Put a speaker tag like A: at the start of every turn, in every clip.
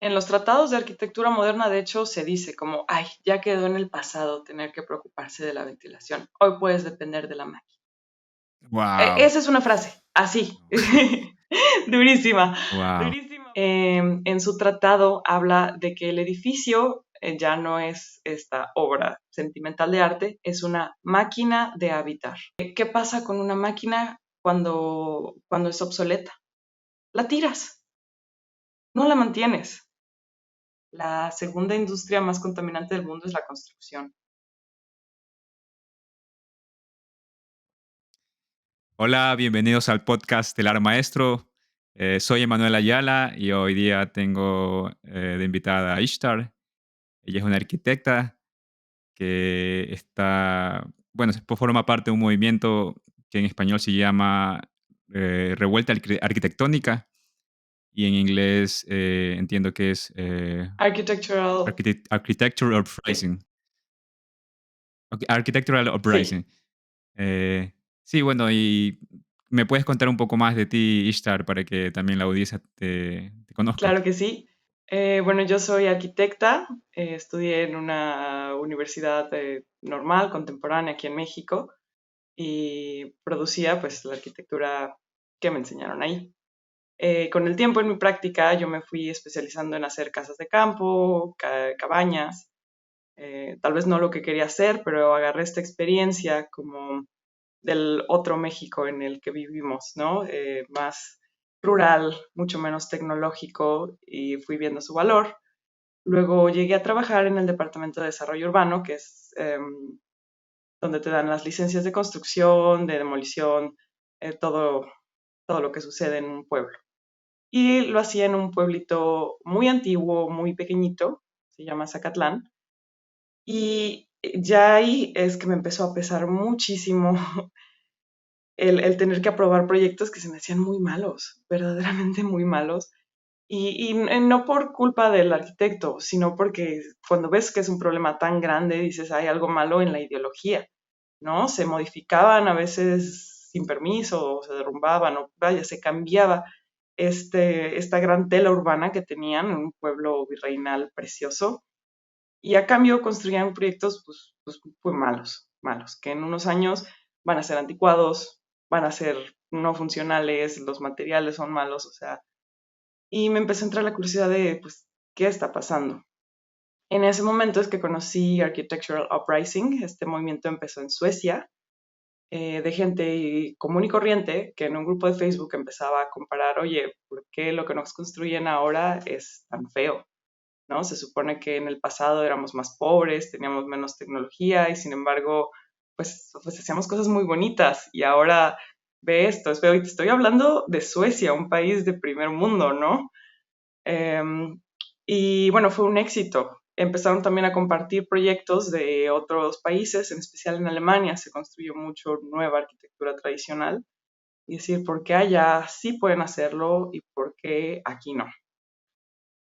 A: En los tratados de arquitectura moderna, de hecho, se dice como, ay, ya quedó en el pasado tener que preocuparse de la ventilación. Hoy puedes depender de la máquina.
B: Wow,
A: Esa es una frase, así, durísima.
B: wow.
A: En su tratado habla de que el edificio ya no es esta obra sentimental de arte, es una máquina de habitar. ¿Qué pasa con una máquina cuando es obsoleta? La tiras, no la mantienes. La segunda industria más contaminante del mundo es la construcción.
B: Hola, bienvenidos al podcast del Lar Maestro. Soy Emanuel Ayala y hoy día tengo de invitada a Ishtar. Ella es una arquitecta que forma parte de un movimiento que en español se llama Revuelta Arquitectónica y en inglés entiendo que es
A: Architectural,
B: Architectural
A: sí,
B: Uprising. Ok, Architectural
A: sí,
B: Uprising. Sí, bueno, y me puedes contar un poco más de ti, Ishtar, para que también la audiencia te conozca.
A: claro que sí. Bueno, yo soy arquitecta, estudié en una universidad normal, contemporánea aquí en México y producía pues la arquitectura que me enseñaron ahí. Con el tiempo en mi práctica yo me fui especializando en hacer casas de campo, cabañas, tal vez no lo que quería hacer, pero agarré esta experiencia como del otro México en el que vivimos, ¿no? Más rural, mucho menos tecnológico y fui viendo su valor. Luego llegué a trabajar en el Departamento de Desarrollo Urbano, que es donde te dan las licencias de construcción, de demolición, todo, todo lo que sucede en un pueblo. Y lo hacía en un pueblito muy antiguo, muy pequeñito, se llama Zacatlán. Y ya ahí es que me empezó a pesar muchísimo el tener que aprobar proyectos que se me hacían muy malos, verdaderamente muy malos. Y no por culpa del arquitecto, sino porque cuando ves que es un problema tan grande, dices, hay algo malo en la ideología, ¿no? Se modificaban a veces sin permiso, o se derrumbaban, o vaya, se cambiaba esta gran tela urbana que tenían en un pueblo virreinal precioso, y a cambio construían proyectos pues malos, malos, que en unos años van a ser anticuados, van a ser no funcionales, los materiales son malos, o sea, y me empezó a entrar la curiosidad de, pues, ¿qué está pasando? En ese momento es que conocí Architectural Uprising, este movimiento empezó en Suecia, de gente común y corriente que en un grupo de Facebook empezaba a comparar, oye, ¿por qué lo que nos construyen ahora es tan feo? ¿No? Se supone que en el pasado éramos más pobres, teníamos menos tecnología y sin embargo, pues hacíamos cosas muy bonitas y ahora ve esto, es feo. Y te estoy hablando de Suecia, un país de primer mundo, ¿no? Em, y bueno, fue un éxito. Empezaron también a compartir proyectos de otros países, en especial en Alemania se construyó mucho nueva arquitectura tradicional y decir por qué allá sí pueden hacerlo y por qué aquí no.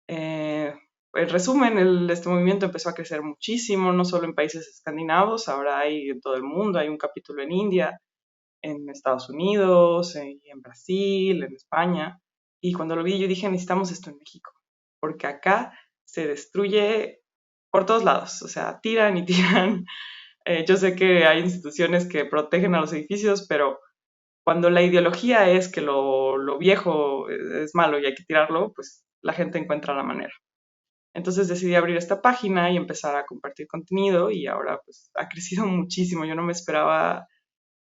A: Eh, en resumen, este movimiento empezó a crecer muchísimo, no solo en países escandinavos, ahora hay en todo el mundo, hay un capítulo en India, en Estados Unidos, en Brasil, en España. Y cuando lo vi, yo dije, necesitamos esto en México, porque acá se destruye por todos lados, o sea, tiran y tiran. Yo sé que hay instituciones que protegen a los edificios, pero cuando la ideología es que lo viejo es malo y hay que tirarlo, pues la gente encuentra la manera. Entonces decidí abrir esta página y empezar a compartir contenido y ahora pues ha crecido muchísimo. Yo no me esperaba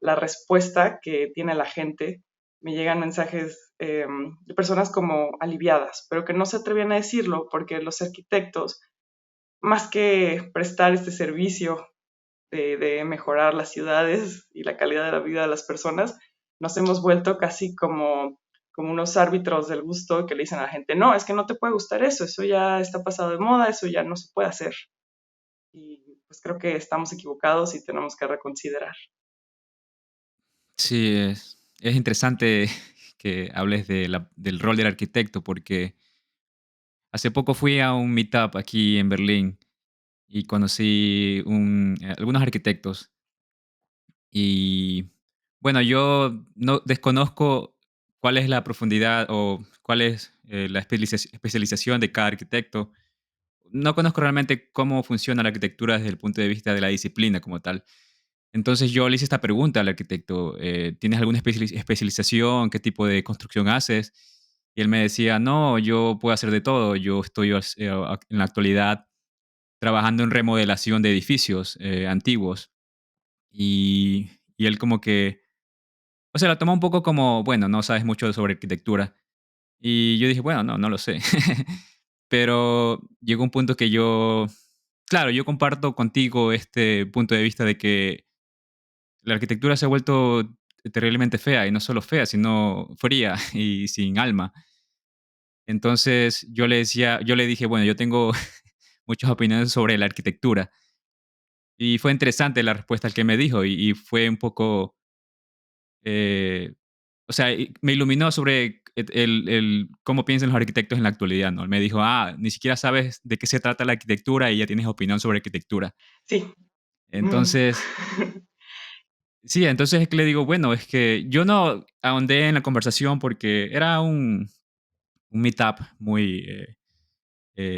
A: la respuesta que tiene la gente. Me llegan mensajes de personas como aliviadas, pero que no se atrevían a decirlo porque los arquitectos, más que prestar este servicio de mejorar las ciudades y la calidad de la vida de las personas, nos hemos vuelto casi como unos árbitros del gusto que le dicen a la gente, no, es que no te puede gustar eso, eso ya está pasado de moda, eso ya no se puede hacer. Y pues creo que estamos equivocados y tenemos que reconsiderar.
B: Sí, es interesante que hables del rol del arquitecto, porque hace poco fui a un meetup aquí en Berlín y conocí algunos arquitectos. Y bueno, yo no desconozco cuál es la profundidad o cuál es la especialización de cada arquitecto. No conozco realmente cómo funciona la arquitectura desde el punto de vista de la disciplina como tal. Entonces yo le hice esta pregunta al arquitecto, ¿tienes alguna especialización? ¿Qué tipo de construcción haces? Y él me decía, no, yo puedo hacer de todo. Yo estoy en la actualidad trabajando en remodelación de edificios antiguos. Y él como que, o sea, lo tomó un poco como, bueno, no sabes mucho sobre arquitectura. Y yo dije, bueno, no, no lo sé. Pero llegó un punto que yo, claro, yo comparto contigo este punto de vista de que la arquitectura se ha vuelto terriblemente fea, y no solo fea, sino fría y sin alma. Entonces yo le dije, bueno, yo tengo muchas opiniones sobre la arquitectura. Y fue interesante la respuesta que me dijo y fue un poco, eh, o sea, me iluminó sobre cómo piensan los arquitectos en la actualidad, ¿no? Él me dijo, ni siquiera sabes de qué se trata la arquitectura y ya tienes opinión sobre arquitectura.
A: Sí. Mm.
B: Entonces, sí, entonces es que le digo, bueno, es que yo no ahondé en la conversación porque era un meetup muy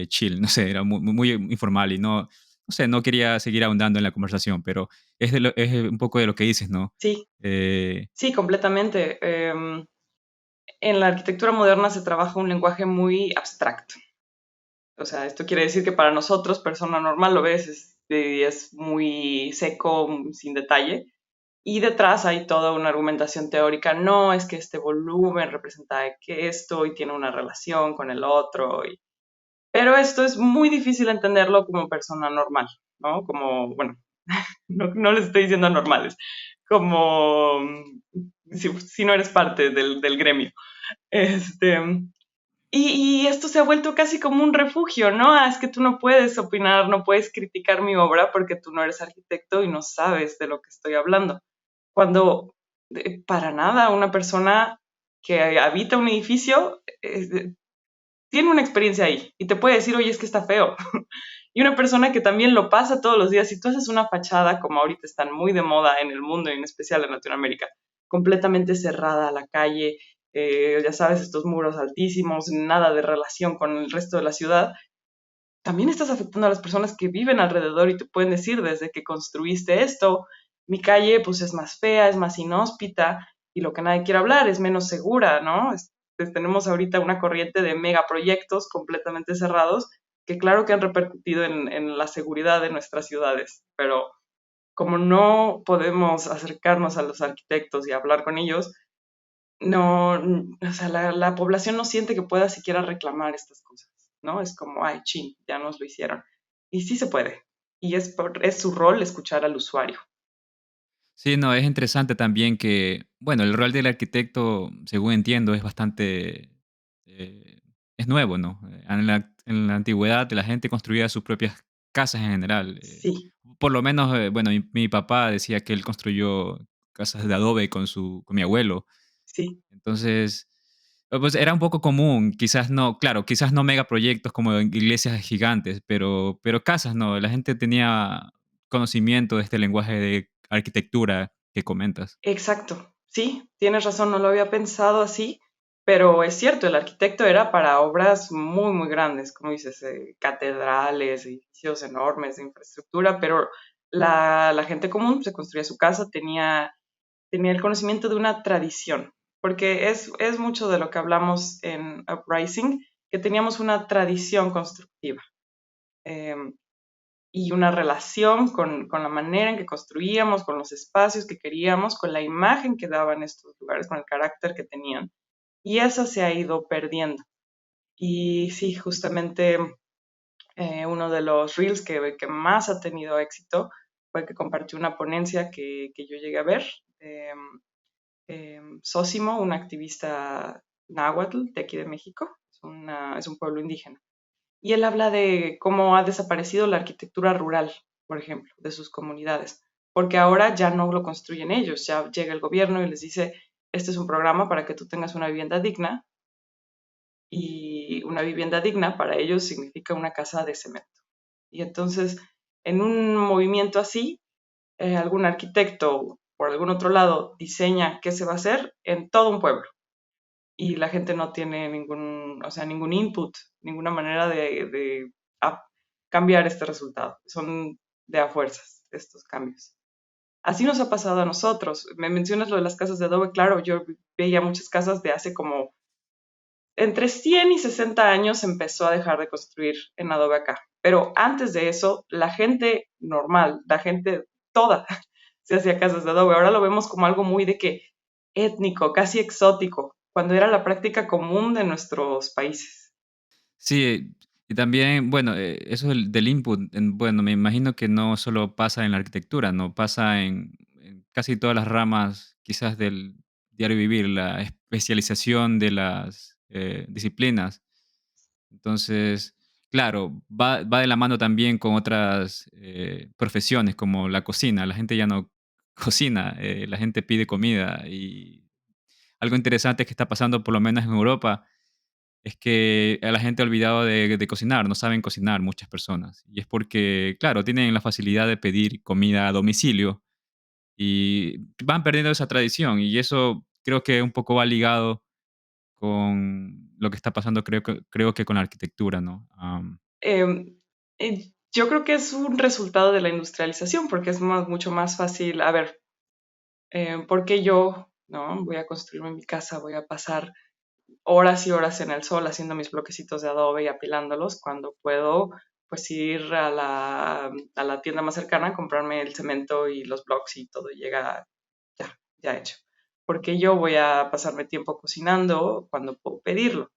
B: chill, no sé, era muy informal y no, no sé, no quería seguir ahondando en la conversación, pero es un poco de lo que dices, ¿no?
A: Sí,
B: Eh,
A: sí, completamente. En la arquitectura moderna se trabaja un lenguaje muy abstracto. O sea, esto quiere decir que para nosotros, persona normal, lo ves, es muy seco, sin detalle. Y detrás hay toda una argumentación teórica. No, es que este volumen representa que esto y tiene una relación con el otro. Pero esto es muy difícil entenderlo como persona normal, ¿no? Como, bueno, no les estoy diciendo normales, como si no eres parte del gremio. Este, y esto se ha vuelto casi como un refugio, ¿no? Es que tú no puedes opinar, no puedes criticar mi obra porque tú no eres arquitecto y no sabes de lo que estoy hablando. Cuando para nada una persona que habita un edificio tiene una experiencia ahí y te puede decir, oye, es que está feo. Y una persona que también lo pasa todos los días, si tú haces una fachada, como ahorita están muy de moda en el mundo y en especial en Latinoamérica, completamente cerrada a la calle, ya sabes, estos muros altísimos, nada de relación con el resto de la ciudad, también estás afectando a las personas que viven alrededor y te pueden decir desde que construiste esto, mi calle pues es más fea, es más inhóspita y lo que nadie quiere hablar es menos segura, ¿no? Tenemos ahorita una corriente de megaproyectos completamente cerrados que claro que han repercutido en la seguridad de nuestras ciudades, pero como no podemos acercarnos a los arquitectos y hablar con ellos, no, o sea, la población no siente que pueda siquiera reclamar estas cosas, ¿no? Es como, ay, chin, ya nos lo hicieron. Y sí se puede. Y es su rol escuchar al usuario.
B: sí, no, es interesante también que, bueno, el rol del arquitecto, según entiendo, es bastante, eh, es nuevo, ¿no? En la antigüedad la gente construía sus propias casas en general.
A: Sí,
B: Por lo menos, bueno, mi papá decía que él construyó casas de adobe con mi abuelo.
A: sí,
B: Entonces, pues era un poco común, quizás no, claro, quizás no megaproyectos como iglesias gigantes, pero casas, ¿no? La gente tenía conocimiento de este lenguaje de arquitectura que comentas.
A: exacto. Sí, tienes razón, no lo había pensado así, pero es cierto, el arquitecto era para obras muy, muy grandes, como dices, catedrales, edificios enormes de infraestructura, pero la gente común se construía su casa, tenía el conocimiento de una tradición, porque es mucho de lo que hablamos en Uprising, que teníamos una tradición constructiva eh, y una relación con la manera en que construíamos, con los espacios que queríamos, con la imagen que daban estos lugares, con el carácter que tenían. Y eso se ha ido perdiendo. Y sí, justamente uno de los reels que más ha tenido éxito fue que compartió una ponencia que yo llegué a ver. Eh, Sósimo, un activista náhuatl de aquí de México, es un pueblo indígena. Y él habla de cómo ha desaparecido la arquitectura rural, por ejemplo, de sus comunidades, porque ahora ya no lo construyen ellos, ya llega el gobierno y les dice, este es un programa para que tú tengas una vivienda digna, y una vivienda digna para ellos significa una casa de cemento. Y entonces, en un movimiento así, algún arquitecto por algún otro lado diseña qué se va a hacer en todo un pueblo. y la gente no tiene ningún, o sea, ningún input, ninguna manera de cambiar este resultado. Son de a fuerzas estos cambios. Así nos ha pasado a nosotros. Me mencionas lo de las casas de adobe. Claro, yo veía muchas casas de hace como entre 100 y 60 años empezó a dejar de construir en adobe acá. Pero antes de eso, la gente normal, la gente toda, se hacía casas de adobe. Ahora lo vemos como algo muy de que étnico, casi exótico, cuando era la práctica común de nuestros países.
B: Sí, y también, bueno, eso del input, bueno, me imagino que no solo pasa en la arquitectura, no pasa en casi todas las ramas, quizás del diario vivir, la especialización de las disciplinas. Entonces, claro, va de la mano también con otras profesiones como la cocina. La gente ya no cocina, la gente pide comida. Y algo interesante que está pasando, por lo menos en Europa, es que a la gente ha olvidado de cocinar, no saben cocinar muchas personas. Y es porque, claro, tienen la facilidad de pedir comida a domicilio y van perdiendo esa tradición. Y eso creo que un poco va ligado con lo que está pasando, creo que con la arquitectura, ¿no?
A: Yo creo que es un resultado de la industrialización, porque es mucho más fácil. A ver, ¿por qué yo, no, voy a construirme mi casa, voy a pasar horas y horas en el sol haciendo mis bloquecitos de adobe y apilándolos cuando puedo pues ir a la tienda más cercana, comprarme el cemento y los blocks y todo llega ya hecho? Porque yo voy a pasarme tiempo cocinando cuando puedo pedirlo.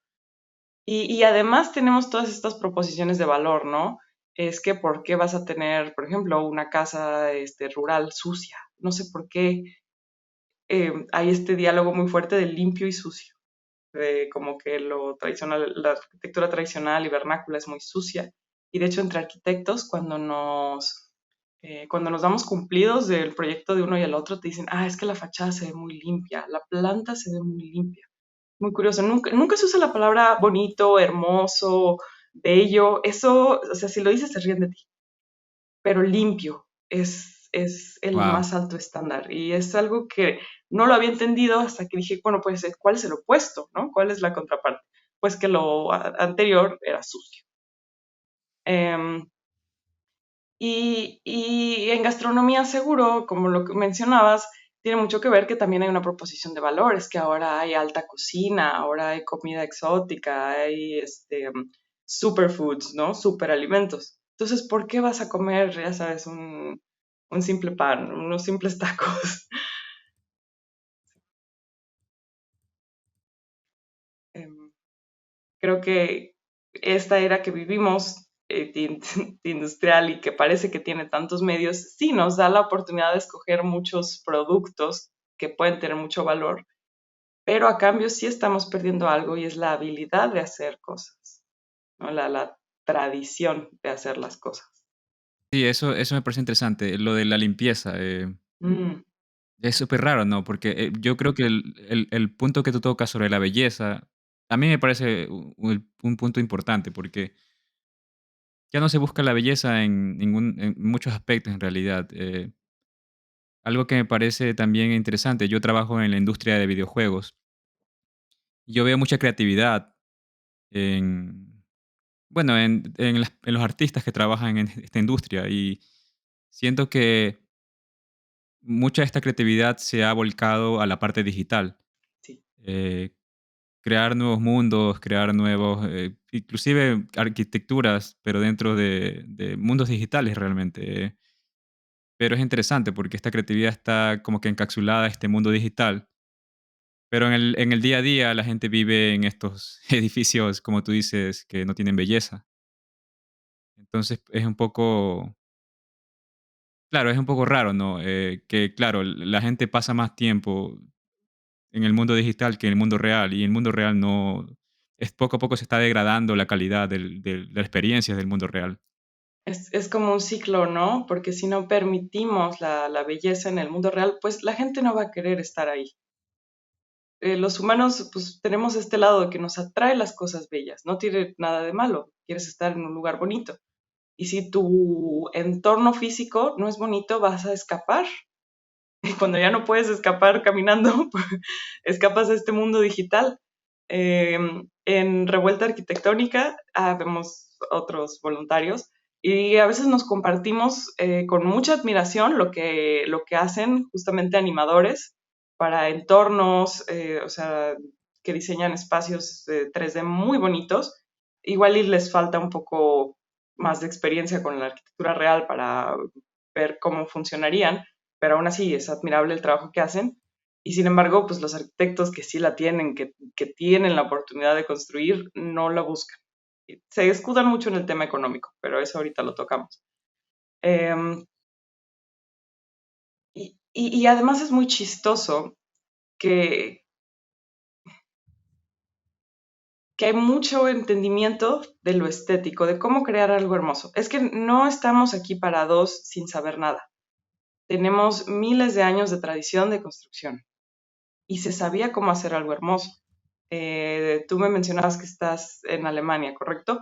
A: Y además tenemos todas estas proposiciones de valor, ¿no? Es que ¿por qué vas a tener, por ejemplo, una casa rural sucia? No sé por qué hay este diálogo muy fuerte de limpio y sucio, de como que lo tradicional, la arquitectura tradicional y vernácula es muy sucia. Y de hecho, entre arquitectos, cuando nos damos cumplidos del proyecto de uno y el otro, te dicen, es que la fachada se ve muy limpia, la planta se ve muy limpia. Muy curioso, nunca se usa la palabra bonito, hermoso, bello. Eso, o sea, si lo dices, se ríen de ti. Pero limpio es el
B: Wow.
A: más alto estándar. Y es algo que no lo había entendido hasta que dije, bueno, pues, ¿cuál es el opuesto, no? ¿Cuál es la contraparte? Pues que lo anterior era sucio. Em, y en gastronomía seguro, como lo que mencionabas, tiene mucho que ver que también hay una proposición de valores, que ahora hay alta cocina, ahora hay comida exótica, hay superfoods, ¿no? Superalimentos. Entonces, ¿por qué vas a comer, ya sabes, un simple pan, unos simples tacos? Em, Creo que esta era que vivimos, industrial y que parece que tiene tantos medios, sí nos da la oportunidad de escoger muchos productos que pueden tener mucho valor, pero a cambio sí estamos perdiendo algo y es la habilidad de hacer cosas, ¿no? La tradición de hacer las cosas.
B: Sí, eso me parece interesante, lo de la limpieza.
A: Mm,
B: Es súper raro, ¿no? Porque yo creo que el punto que tú tocas sobre la belleza, a mí me parece un punto importante, porque ya no se busca la belleza en muchos aspectos en realidad. Algo que me parece también interesante, yo trabajo en la industria de videojuegos. Y yo veo mucha creatividad en, bueno, en los artistas que trabajan en esta industria y siento que mucha de esta creatividad se ha volcado a la parte digital.
A: sí.
B: Eh, Crear nuevos mundos, crear nuevos, inclusive arquitecturas, pero dentro de mundos digitales realmente. Pero es interesante porque esta creatividad está como que encapsulada en este mundo digital, pero en el día a día la gente vive en estos edificios, como tú dices, que no tienen belleza. Entonces es un poco, claro, es un poco raro, ¿no? Que claro, la gente pasa más tiempo en el mundo digital que en el mundo real, y en el mundo real no, es poco a poco se está degradando la calidad de la experiencia del mundo real.
A: Es como un ciclo, ¿no? Porque si no permitimos la belleza en el mundo real, pues la gente no va a querer estar ahí. Los humanos pues tenemos este lado de que nos atrae las cosas bellas, no tiene nada de malo, quieres estar en un lugar bonito. Y si tu entorno físico no es bonito, vas a escapar. Y cuando ya no puedes escapar caminando, pues, escapas a este mundo digital. En Revuelta Arquitectónica vemos otros voluntarios y a veces nos compartimos con mucha admiración lo que hacen justamente animadores para entornos, o sea, que diseñan espacios 3D muy bonitos. Igual y les falta un poco más de experiencia con la arquitectura real para ver cómo funcionarían, pero aún así es admirable el trabajo que hacen. Y sin embargo, pues los arquitectos que sí la tienen, que tienen la oportunidad de construir, no la buscan. Se escudan mucho en el tema económico, pero eso ahorita lo tocamos. Em, y además es muy chistoso que, que hay mucho entendimiento de lo estético, de cómo crear algo hermoso. Es que no estamos aquí parados sin saber nada. Tenemos miles de años de tradición de construcción y se sabía cómo hacer algo hermoso. Tú me mencionabas que estás en Alemania, ¿correcto?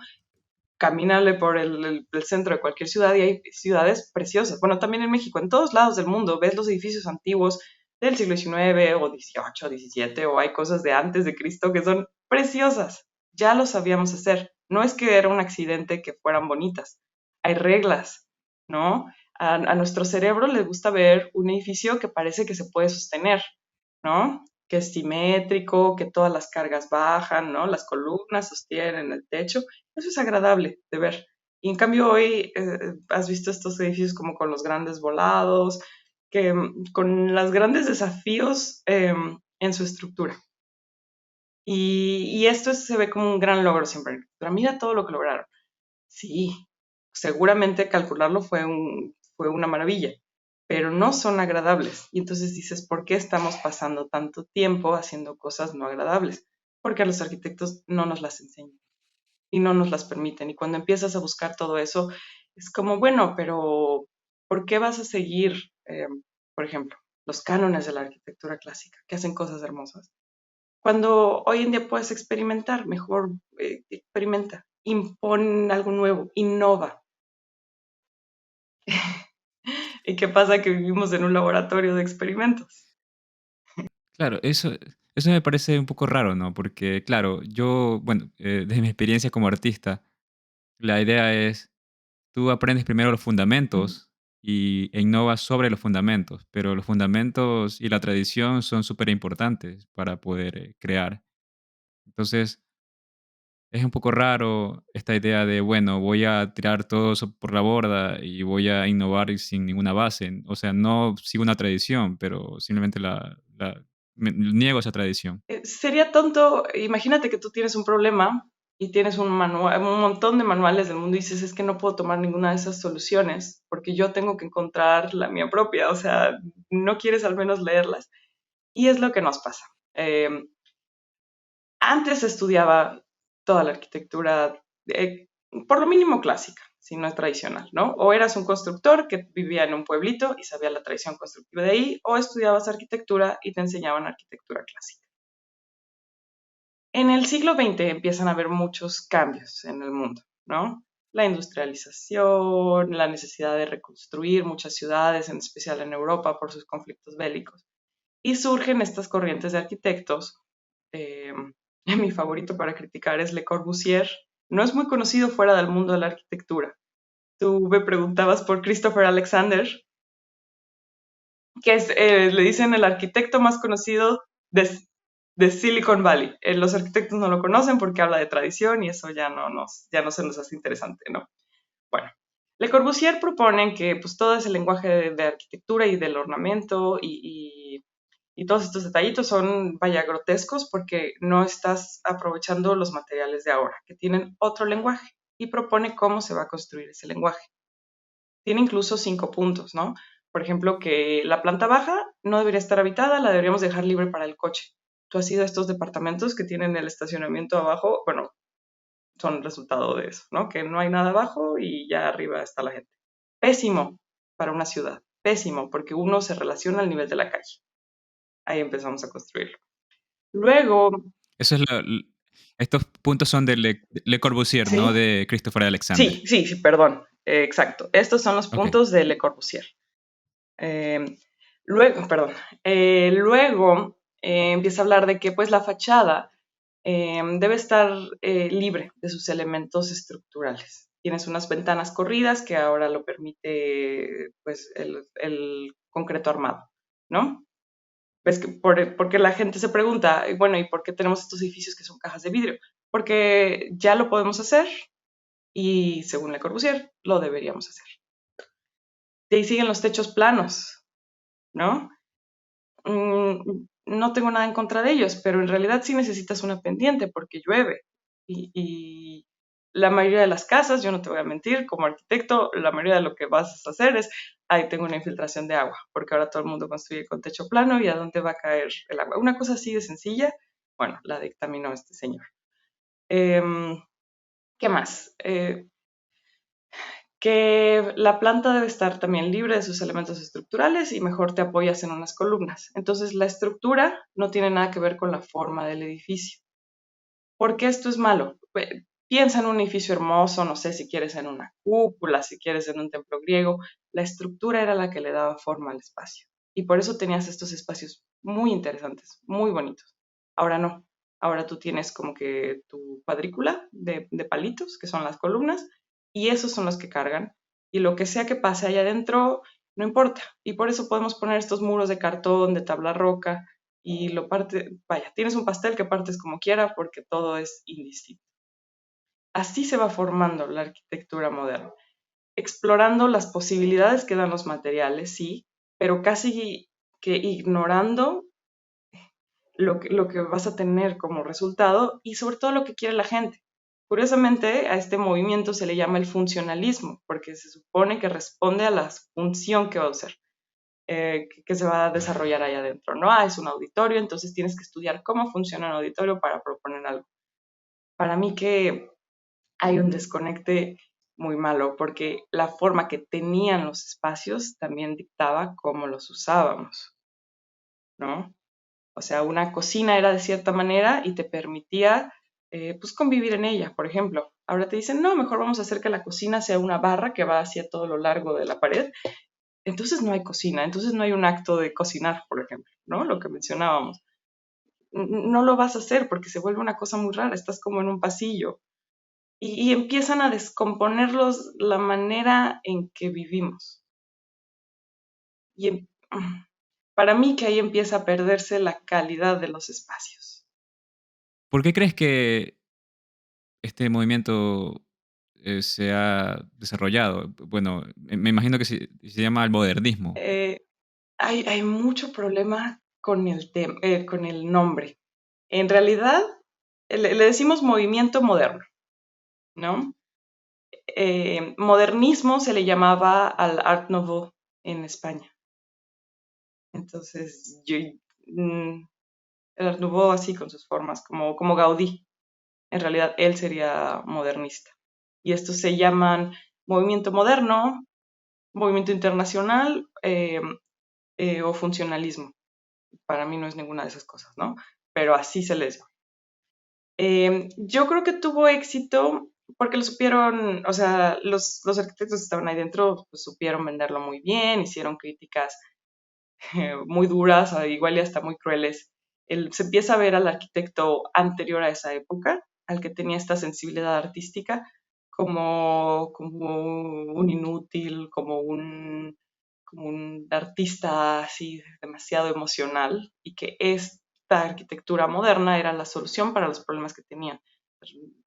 A: Camínale por el centro de cualquier ciudad y hay ciudades preciosas. Bueno, también en México, en todos lados del mundo, ves los edificios antiguos del siglo XIX o XVIII, XVII, o hay cosas de antes de Cristo que son preciosas. Ya lo sabíamos hacer. No es que era un accidente que fueran bonitas. Hay reglas, ¿no? A nuestro cerebro le gusta ver un edificio que parece que se puede sostener, ¿no? Que es simétrico, que todas las cargas bajan, ¿no? Las columnas sostienen el techo. Eso es agradable de ver. Y en cambio hoy has visto estos edificios como con los grandes volados, que con los grandes desafíos en su estructura. Y esto se ve como un gran logro siempre. Pero mira todo lo que lograron. Sí, seguramente calcularlo fue una maravilla, pero no son agradables. Y entonces dices, ¿por qué estamos pasando tanto tiempo haciendo cosas no agradables? Porque a los arquitectos no nos las enseñan y no nos las permiten. Y cuando empiezas a buscar todo eso, es como, bueno, pero ¿por qué vas a seguir, por ejemplo, los cánones de la arquitectura clásica, que hacen cosas hermosas? Cuando hoy en día puedes experimentar, mejor experimenta, impon algo nuevo, innova. ¿Y qué pasa? Que vivimos en un laboratorio de experimentos.
B: Claro, eso me parece un poco raro, ¿no? Porque, claro, yo, bueno, desde mi experiencia como artista, la idea es, tú aprendes primero los
A: Ujú.
B: fundamentos e innovas sobre los fundamentos, pero los fundamentos y la tradición son súper importantes para poder crear. Entonces, es un poco raro esta idea de, bueno, voy a tirar todo eso por la borda y voy a innovar y sin ninguna base. O sea, no sigo una tradición, pero simplemente niego esa tradición.
A: Sería tonto, imagínate que tú tienes un problema y tienes un manual, un montón de manuales del mundo y dices, es que no puedo tomar ninguna de esas soluciones porque yo tengo que encontrar la mía propia, o sea, no quieres al menos leerlas. Y es lo que nos pasa. Eh, Antes se estudiaba toda la arquitectura, por lo mínimo clásica, si no es tradicional, ¿no? O eras un constructor que vivía en un pueblito y sabía la tradición constructiva de ahí, o estudiabas arquitectura y te enseñaban arquitectura clásica. En el siglo XX empiezan a haber muchos cambios en el mundo, ¿no? La industrialización, la necesidad de reconstruir muchas ciudades, en especial en Europa por sus conflictos bélicos. Y surgen estas corrientes de arquitectos. eh, Mi favorito para criticar es Le Corbusier. No es muy conocido fuera del mundo de la arquitectura. Tú me preguntabas por Christopher Alexander, que es, le dicen el arquitecto más conocido de Silicon Valley. Los arquitectos no lo conocen porque habla de tradición y eso ya no se nos hace interesante, ¿no? Bueno, Le Corbusier propone que pues, todo ese lenguaje de arquitectura y del ornamento y todos estos detallitos son, vaya, grotescos porque no estás aprovechando los materiales de ahora, que tienen otro lenguaje, y propone cómo se va a construir ese lenguaje. Tiene incluso 5 puntos, ¿no? Por ejemplo, que la planta baja no debería estar habitada, la deberíamos dejar libre para el coche. Tú has ido a estos departamentos que tienen el estacionamiento abajo, bueno, son resultado de eso, ¿no? Que no hay nada abajo y ya arriba está la gente. Pésimo para una ciudad, pésimo, porque uno se relaciona al nivel de la calle. Ahí empezamos a construirlo. Luego,
B: Eso es estos puntos son de Le Corbusier, no
A: sí,
B: de Christopher Alexander.
A: sí, perdón, exacto. Estos son los
B: Ok.
A: puntos de Le Corbusier. Eh, luego, perdón, luego empieza a hablar de que pues la fachada debe estar libre de sus elementos estructurales. Tienes unas ventanas corridas que ahora lo permite pues, el concreto armado, ¿no? Ves que porque la gente se pregunta, bueno, ¿y por qué tenemos estos edificios que son cajas de vidrio? Porque ya lo podemos hacer y según Le Corbusier lo deberíamos hacer. De ahí siguen los techos planos, ¿no? No tengo nada en contra de ellos, pero en realidad sí necesitas una pendiente porque llueve. Y la mayoría de las casas, yo no te voy a mentir, como arquitecto, la mayoría de lo que vas a hacer es, ahí tengo una infiltración de agua, porque ahora todo el mundo construye con techo plano y a dónde va a caer el agua. Una cosa así de sencilla, bueno, la dictaminó este señor. ¿Qué más? Que la planta debe estar también libre de sus elementos estructurales y mejor te apoyas en unas columnas. Entonces, la estructura no tiene nada que ver con la forma del edificio. ¿Por qué esto es malo? Piensa en un edificio hermoso, no sé si quieres en una cúpula, si quieres en un templo griego. La estructura era la que le daba forma al espacio. Y por eso tenías estos espacios muy interesantes, muy bonitos. Ahora no. Ahora tú tienes como que tu cuadrícula de palitos, que son las columnas, y esos son los que cargan. Y lo que sea que pase allá adentro, no importa. Y por eso podemos poner estos muros de cartón, de tabla roca, y lo parte, vaya, tienes un pastel que partes como quiera porque todo es indistinto. Así se va formando la arquitectura moderna, explorando las posibilidades que dan los materiales, sí, pero casi que ignorando lo que vas a tener como resultado y sobre todo lo que quiere la gente. Curiosamente, a este movimiento se le llama el funcionalismo, porque se supone que responde a la función que va a usar. Que se va a desarrollar allá adentro, ¿no? Es un auditorio, entonces tienes que estudiar cómo funciona un auditorio para proponer algo. Para mí que hay un desconecte muy malo, porque la forma que tenían los espacios también dictaba cómo los usábamos, ¿no? O sea, una cocina era de cierta manera y te permitía pues convivir en ella, por ejemplo. Ahora te dicen, no, mejor vamos a hacer que la cocina sea una barra que va hacia todo lo largo de la pared. Entonces no hay cocina, entonces no hay un acto de cocinar, por ejemplo, ¿no? Lo que mencionábamos. No lo vas a hacer porque se vuelve una cosa muy rara, estás como en un pasillo y empiezan a descomponerlos la manera en que vivimos. Y para mí que ahí empieza a perderse la calidad de los espacios.
B: ¿Por qué crees que este movimiento se ha desarrollado? Bueno, me imagino que se llama el modernismo.
A: Hay mucho problema con con el nombre. En realidad, le decimos movimiento moderno, ¿no? Modernismo se le llamaba al Art Nouveau en España. Entonces, el Art Nouveau así con sus formas, como Gaudí. En realidad, él sería modernista. Y estos se llaman movimiento moderno, movimiento internacional o funcionalismo. Para mí no es ninguna de esas cosas, ¿no? Pero así se les llama. Yo creo que tuvo éxito porque lo supieron, o sea, los arquitectos que estaban ahí dentro pues, supieron venderlo muy bien, hicieron críticas muy duras, igual y hasta muy crueles. Se empieza a ver al arquitecto anterior a esa época, al que tenía esta sensibilidad artística, como un inútil, como un artista así demasiado emocional y que esta arquitectura moderna era la solución para los problemas que tenían.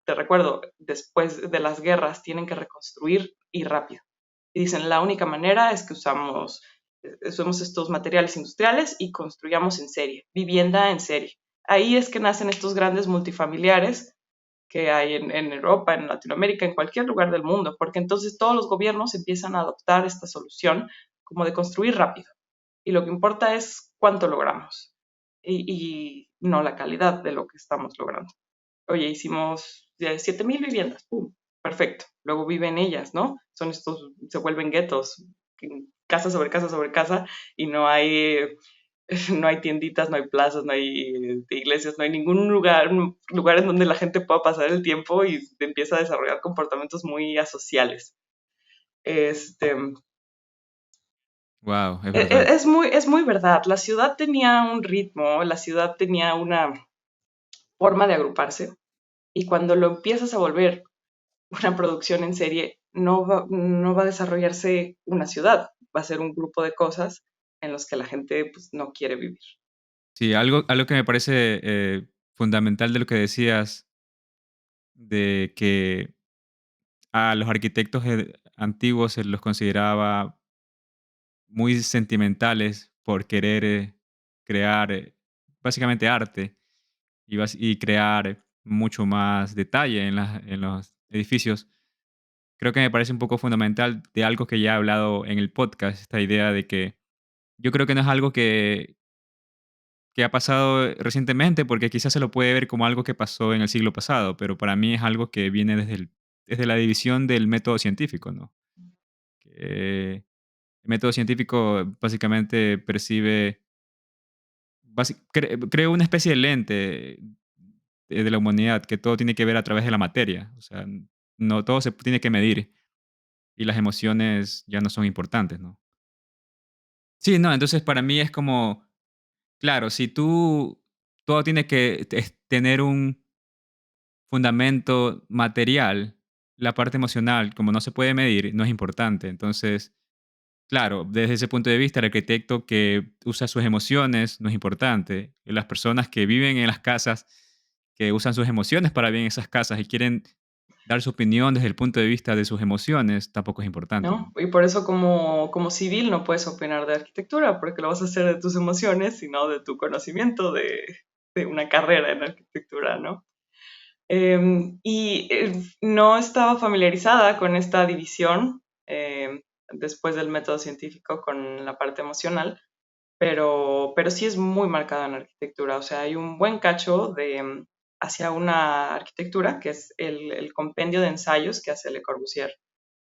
A: Te recuerdo, después de las guerras tienen que reconstruir y rápido. Y dicen, la única manera es que usamos estos materiales industriales y construyamos en serie, vivienda en serie. Ahí es que nacen estos grandes multifamiliares que hay en Europa, en Latinoamérica, en cualquier lugar del mundo, porque entonces todos los gobiernos empiezan a adoptar esta solución como de construir rápido. Y lo que importa es cuánto logramos y no la calidad de lo que estamos logrando. Oye, hicimos 7,000 viviendas, ¡pum! Perfecto. Luego viven ellas, ¿no? Se vuelven guetos, casa sobre casa sobre casa, y no hay, no hay tienditas, no hay plazas, no hay iglesias, no hay ningún lugar en donde la gente pueda pasar el tiempo y empieza a desarrollar comportamientos muy asociales. Este,
B: Wow, es verdad.
A: es muy verdad. La ciudad tenía un ritmo, la ciudad tenía forma de agruparse, y cuando lo empiezas a volver una producción en serie, no va a desarrollarse una ciudad, va a ser un grupo de cosas en los que la gente pues, no quiere vivir.
B: Sí, algo que me parece fundamental de lo que decías, de que a los arquitectos antiguos se los consideraba muy sentimentales por querer crear básicamente arte y crear mucho más detalle en los edificios. Creo que me parece un poco fundamental de algo que ya he hablado en el podcast, esta idea de que yo creo que no es algo que ha pasado recientemente, porque quizás se lo puede ver como algo que pasó en el siglo pasado, pero para mí es algo que viene desde la división del método científico, ¿no? Que el método científico básicamente creo una especie de lente de la humanidad, que todo tiene que ver a través de la materia. O sea, no todo se tiene que medir y las emociones ya no son importantes, ¿no? Sí, no, entonces para mí es como, claro, si todo tiene que tener un fundamento material, la parte emocional, como no se puede medir, no es importante. Entonces, claro, desde ese punto de vista, el arquitecto que usa sus emociones no es importante. Y las personas que viven en las casas, que usan sus emociones para vivir en esas casas y quieren dar su opinión desde el punto de vista de sus emociones, tampoco es importante,
A: ¿No?
B: ¿no?
A: Y por eso como civil no puedes opinar de arquitectura, porque lo vas a hacer de tus emociones y no de tu conocimiento de una carrera en arquitectura, ¿no? No estaba familiarizada con esta división después del método científico con la parte emocional, pero sí es muy marcada en arquitectura. O sea, hay un buen cacho hacia una arquitectura, que es el compendio de ensayos que hace Le Corbusier,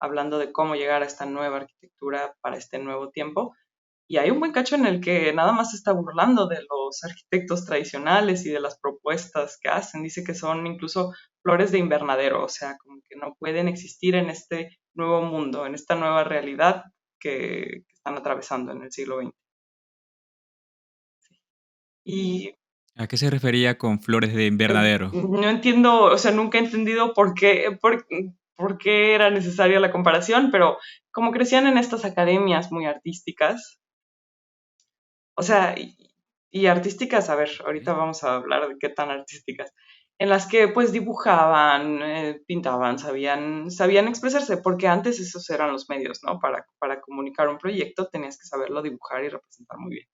A: hablando de cómo llegar a esta nueva arquitectura para este nuevo tiempo. Y hay un buen cacho en el que nada más se está burlando de los arquitectos tradicionales y de las propuestas que hacen. Dice que son incluso flores de invernadero, o sea, como que no pueden existir en este nuevo mundo, en esta nueva realidad que están atravesando en el siglo XX. Y
B: ¿A qué se refería con flores de invernadero?
A: no entiendo, o sea, nunca he entendido por qué era necesaria la comparación, pero como crecían en estas academias muy artísticas, o sea, y artísticas, a ver, ahorita
B: Ok.
A: vamos a hablar de qué tan artísticas, en las que pues dibujaban, pintaban, sabían expresarse, porque antes esos eran los medios, ¿no? Para comunicar un proyecto tenías que saberlo dibujar y representar muy bien.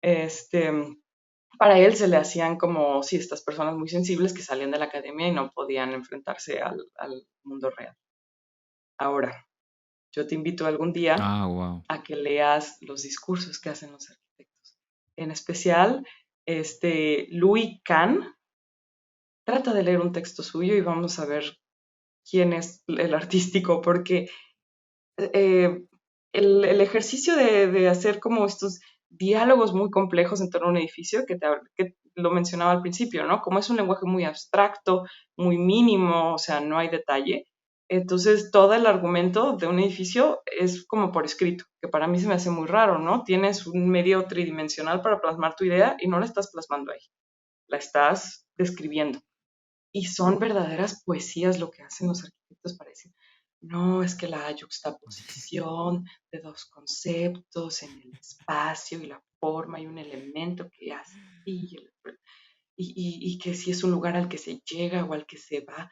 A: Este, para él se le hacían como, sí, estas personas muy sensibles que salían de la academia y no podían enfrentarse al mundo real. Ahora, yo te invito algún día
B: Ah, wow.
A: a que leas los discursos que hacen los arquitectos. En especial, Louis Kahn, trata de leer un texto suyo y vamos a ver quién es el artístico, porque eh, el ejercicio de hacer como estos diálogos muy complejos en torno a un edificio, que lo mencionaba al principio, ¿no? Como es un lenguaje muy abstracto, muy mínimo, o sea, no hay detalle. Entonces, todo el argumento de un edificio es como por escrito, que para mí se me hace muy raro, ¿no? Tienes un medio tridimensional para plasmar tu idea y no la estás plasmando ahí, la estás describiendo. Y son verdaderas poesías lo que hacen los arquitectos para decir, no, es que la yuxtaposición de dos conceptos en el espacio y la forma y un elemento que hace y que si es un lugar al que se llega o al que se va.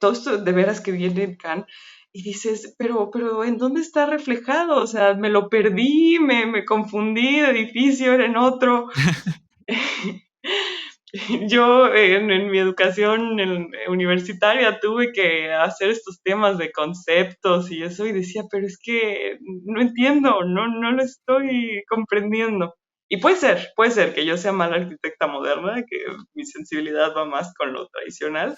A: Todo esto de veras que viene en Kant y dices, pero ¿en dónde está reflejado? O sea, me lo perdí, me confundí de edificio, era en otro. Yo en mi educación universitaria tuve que hacer estos temas de conceptos y eso y decía, pero es que no entiendo, no lo estoy comprendiendo. Y puede ser que yo sea mala arquitecta moderna, que mi sensibilidad va más con lo tradicional,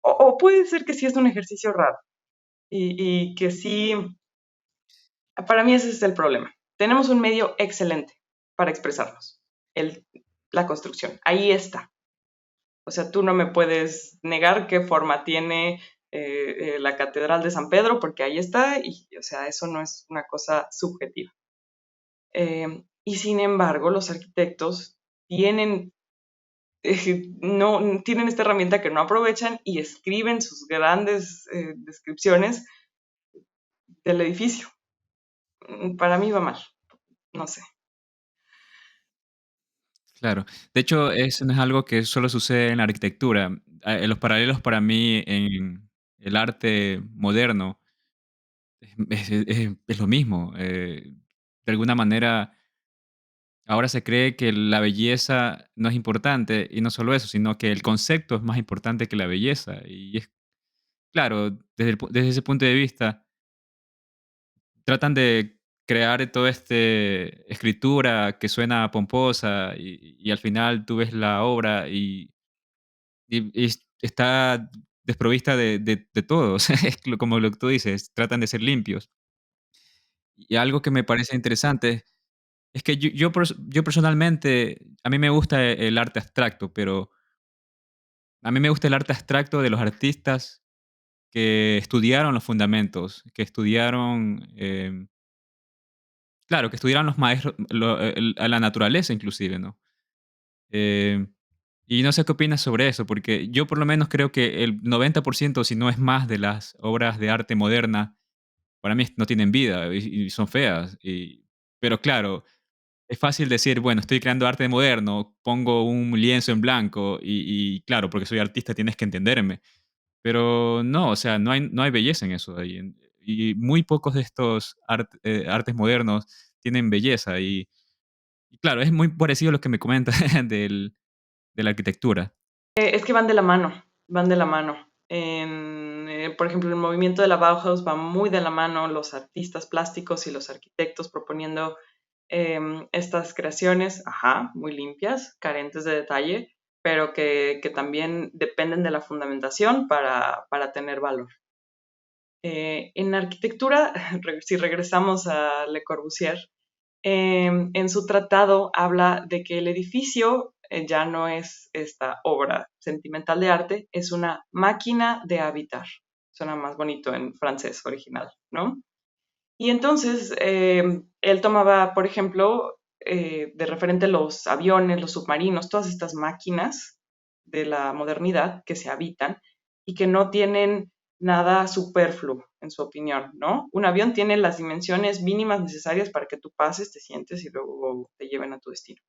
A: o puede ser que sí es un ejercicio raro y que sí, para mí ese es el problema. Tenemos un medio excelente para expresarnos, el, la construcción, ahí está. O sea, tú no me puedes negar qué forma tiene la Catedral de San Pedro, porque ahí está, y o sea, eso no es una cosa subjetiva. Y sin embargo, los arquitectos tienen no tienen esta herramienta que no aprovechan y escriben sus grandes descripciones del edificio. Para mí va mal, no sé.
B: Claro. De hecho, eso no es algo que solo sucede en la arquitectura. Los paralelos para mí en el arte moderno es lo mismo. De alguna manera, ahora se cree que la belleza no es importante, y no solo eso, sino que el concepto es más importante que la belleza. Y es claro, desde ese punto de vista, tratan de crear toda escritura que suena pomposa y al final tú ves la obra y está desprovista de todo, o sea, es como lo que tú dices, tratan de ser limpios. Y algo que me parece interesante es que yo personalmente, a mí me gusta el arte abstracto, pero a mí me gusta el arte abstracto de los artistas que estudiaron los fundamentos, que estudiaron, claro, que estudiaron los maestros, a la naturaleza inclusive, ¿no? Eh, y no sé qué opinas sobre eso, porque yo por lo menos creo que el 90%, si no es más, de las obras de arte moderna, para mí no tienen vida y son feas. Pero claro, es fácil decir, bueno, estoy creando arte moderno, pongo un lienzo en blanco y claro, porque soy artista tienes que entenderme. Pero no, o sea, no hay belleza en eso ahí. Y muy pocos de estos artes modernos tienen belleza. Y claro, es muy parecido a lo que me comentas de la arquitectura.
A: Es que van de la mano, van de la mano. Por ejemplo, el movimiento de la Bauhaus va muy de la mano, los artistas plásticos y los arquitectos proponiendo estas creaciones, ajá, muy limpias, carentes de detalle, pero que también dependen de la fundamentación para tener valor. En arquitectura, si regresamos a Le Corbusier, en su tratado habla de que el edificio ya no es esta obra sentimental de arte, es una máquina de habitar. Suena más bonito en francés original, ¿no? Y entonces él tomaba, por ejemplo, de referente los aviones, los submarinos, todas estas máquinas de la modernidad que se habitan y que no tienen nada superfluo, en su opinión, ¿no? Un avión tiene las dimensiones mínimas necesarias para que tú pases, te sientes y luego te lleven a tu destino.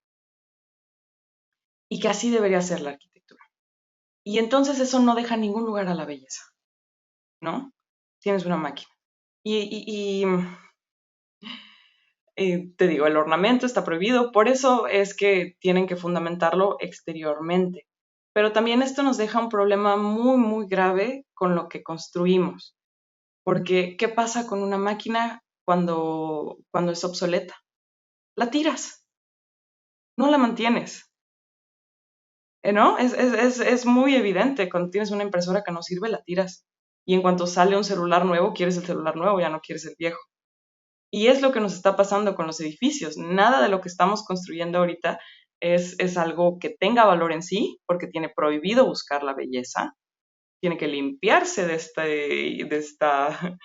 A: Y que así debería ser la arquitectura. Y entonces eso no deja ningún lugar a la belleza, ¿no? Tienes una máquina. Y te digo, el ornamento está prohibido, por eso es que tienen que fundamentarlo exteriormente. Pero también esto nos deja un problema muy, muy grave con lo que construimos, porque ¿qué pasa con una máquina cuando es obsoleta? La tiras, no la mantienes, ¿no? Es muy evidente, cuando tienes una impresora que no sirve, la tiras. Y en cuanto sale un celular nuevo, quieres el celular nuevo, ya no quieres el viejo. Y es lo que nos está pasando con los edificios. Nada de lo que estamos construyendo ahorita es algo que tenga valor en sí, porque tiene prohibido buscar la belleza, tiene que limpiarse de esta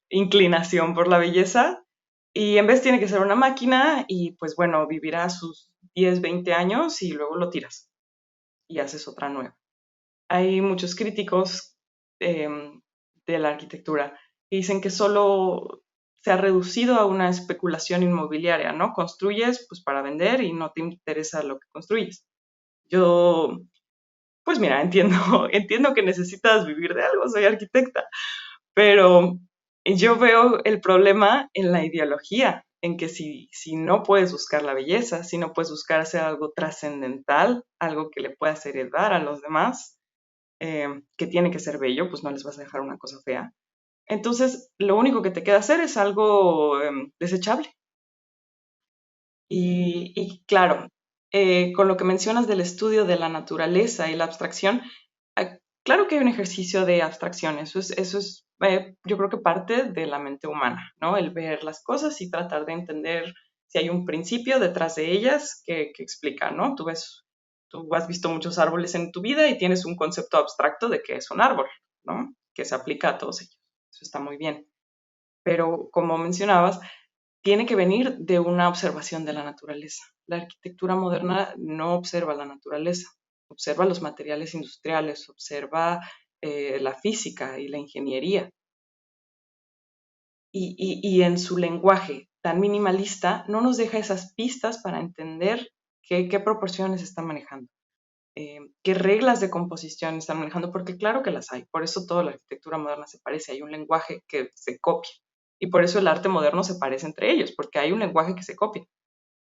A: inclinación por la belleza, y en vez tiene que ser una máquina y pues bueno, vivirá sus 10, 20 años y luego lo tiras y haces otra nueva. Hay muchos críticos eh, de la arquitectura que dicen que solo se ha reducido a una especulación inmobiliaria, ¿no? Construyes pues para vender y no te interesa lo que construyes. Yo, pues mira, entiendo, entiendo que necesitas vivir de algo, soy arquitecta, pero yo veo el problema en la ideología, en que si no puedes buscar la belleza, si no puedes buscar hacer algo trascendental, algo que le puedas heredar a los demás, que tiene que ser bello, pues no les vas a dejar una cosa fea. Entonces, lo único que te queda hacer es algo desechable. Y claro, con lo que mencionas del estudio de la naturaleza y la abstracción, claro que hay un ejercicio de abstracción, eso es yo creo que parte de la mente humana, ¿no? El ver las cosas y tratar de entender si hay un principio detrás de ellas que explica, ¿no? Tú has visto muchos árboles en tu vida y tienes un concepto abstracto de qué es un árbol, ¿no? Que se aplica a todos ellos. Eso está muy bien. Pero como mencionabas, tiene que venir de una observación de la naturaleza. La arquitectura moderna no observa la naturaleza. observa los materiales industriales, observa la física y la ingeniería. Y en su lenguaje tan minimalista no nos deja esas pistas para entender qué proporciones está manejando, qué reglas de composición están manejando, porque claro que las hay, por eso toda la arquitectura moderna se parece, hay un lenguaje que se copia, y por eso el arte moderno se parece entre ellos, porque hay un lenguaje que se copia,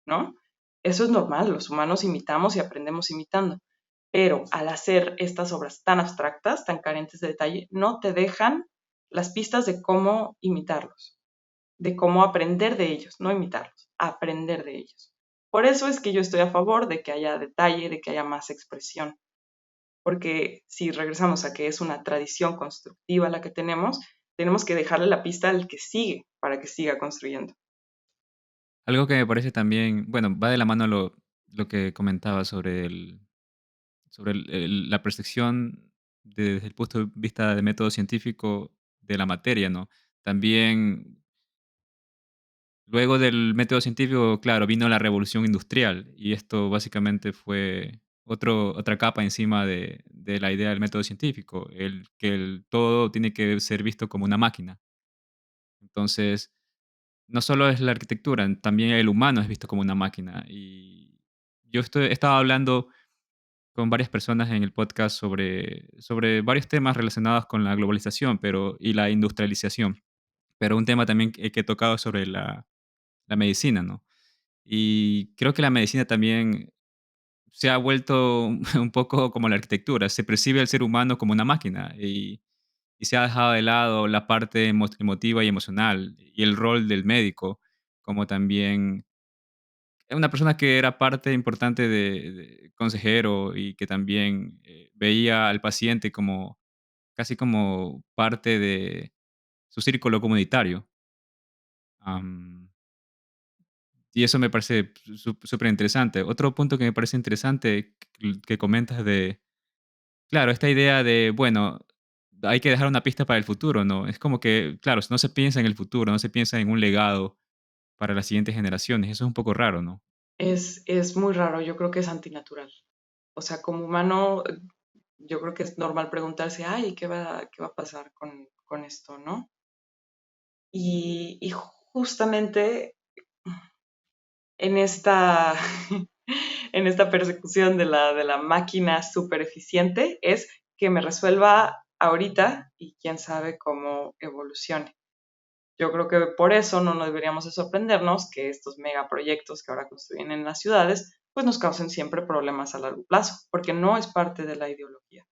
A: ¿no? Eso es normal, los humanos imitamos y aprendemos imitando, pero al hacer estas obras tan abstractas, tan carentes de detalle, no te dejan las pistas de cómo imitarlos, de cómo aprender de ellos, no imitarlos, aprender de ellos. Por eso es que yo estoy a favor de que haya detalle, de que haya más expresión, porque si regresamos a que es una tradición constructiva la que tenemos que dejarle la pista al que sigue para que siga construyendo.
B: Algo que me parece también, bueno, va de la mano lo que comentaba sobre la percepción desde el punto de vista de método científico de la materia, ¿no? También, luego del método científico, claro, vino la revolución industrial y esto básicamente fue otra capa encima de la idea del método científico, todo tiene que ser visto como una máquina. Entonces, no solo es la arquitectura, también el humano es visto como una máquina. Y he estado hablando con varias personas en el podcast sobre varios temas relacionados con la globalización y la industrialización, pero un tema también que he tocado sobre la medicina, ¿no? Y creo que la medicina también se ha vuelto un poco como la arquitectura, se percibe al ser humano como una máquina y se ha dejado de lado la parte emotiva y emocional y el rol del médico, como también una persona que era parte importante de consejero y que también veía al paciente como casi como parte de su círculo comunitario. Am, y eso me parece súper interesante. Otro punto que me parece interesante que comentas claro, esta idea de, bueno, hay que dejar una pista para el futuro, ¿no? Es como que, claro, no se piensa en el futuro, no se piensa en un legado para las siguientes generaciones. Eso es un poco raro, ¿no?
A: Es muy raro, yo creo que es antinatural. O sea, como humano, yo creo que es normal preguntarse, ay, ¿qué va a pasar con esto, no? Y justamente en esta, en esta persecución de la máquina súper eficiente es que me resuelva ahorita y quién sabe cómo evolucione. Yo creo que por eso no deberíamos de sorprendernos que estos megaproyectos que ahora construyen en las ciudades pues nos causen siempre problemas a largo plazo, porque no es parte de la ideología.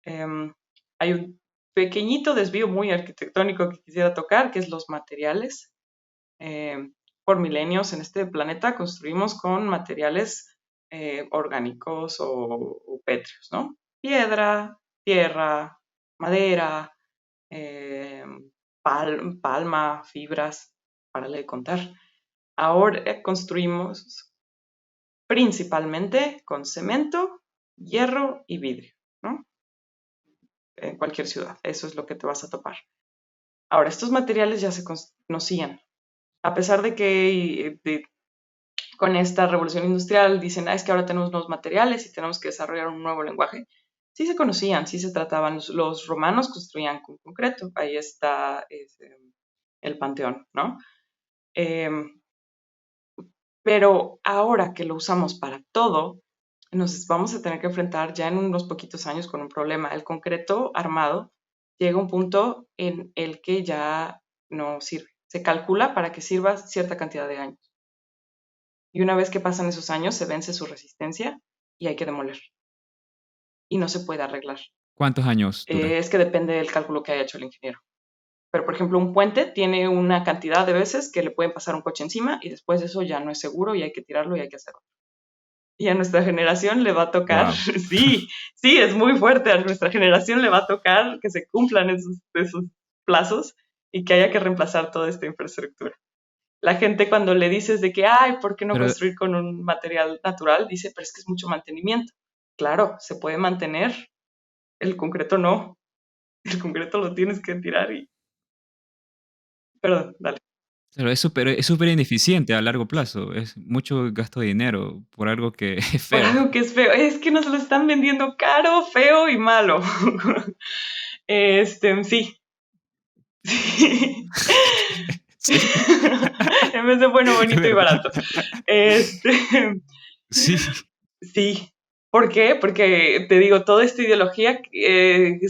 A: Hay un pequeñito desvío muy arquitectónico que quisiera tocar, que es los materiales. Por milenios en este planeta construimos con materiales orgánicos o pétreos, ¿no? Piedra, tierra, madera, eh, palma, fibras, para de contar. Ahora construimos principalmente con cemento, hierro y vidrio, ¿no? En cualquier ciudad, eso es lo que te vas a topar. Ahora, estos materiales ya se conocían, a pesar de que con esta revolución industrial dicen, es que ahora tenemos nuevos materiales y tenemos que desarrollar un nuevo lenguaje. Sí se conocían, sí se trataban. Los romanos construían con concreto. Ahí está el Panteón, ¿no? Em, pero ahora que lo usamos para todo, nos vamos a tener que enfrentar ya en unos poquitos años con un problema. El concreto armado llega a un punto en el que ya no sirve. Se calcula para que sirva cierta cantidad de años. Y una vez que pasan esos años, se vence su resistencia y hay que demoler. Y no se puede arreglar.
B: ¿Cuántos años dura?
A: Es que depende del cálculo que haya hecho el ingeniero. Pero, por ejemplo, un puente tiene una cantidad de veces que le pueden pasar un coche encima y después de eso ya no es seguro y hay que tirarlo y hay que hacerlo. Y a nuestra generación le va a tocar,
B: Wow.
A: sí, sí, es muy fuerte, a nuestra generación le va a tocar que se cumplan esos plazos y que haya que reemplazar toda esta infraestructura. La gente cuando le dices de que, ay, ¿por qué no
B: Pero,
A: construir con un material natural? Dice, pero es que es mucho mantenimiento. Claro, se puede mantener, el concreto no. El concreto lo tienes que tirar y... Perdón, dale.
B: Pero es súper ineficiente a largo plazo. Es mucho gasto de dinero por algo que es
A: Por
B: feo.
A: algo que es feo. Es que nos lo están vendiendo caro, feo y malo. Sí. Sí.
B: Sí.
A: En vez de bueno,
B: Es
A: bonito y
B: verdad.
A: barato. Este,
B: Sí.
A: sí. ¿Por qué? Porque te digo, toda esta ideología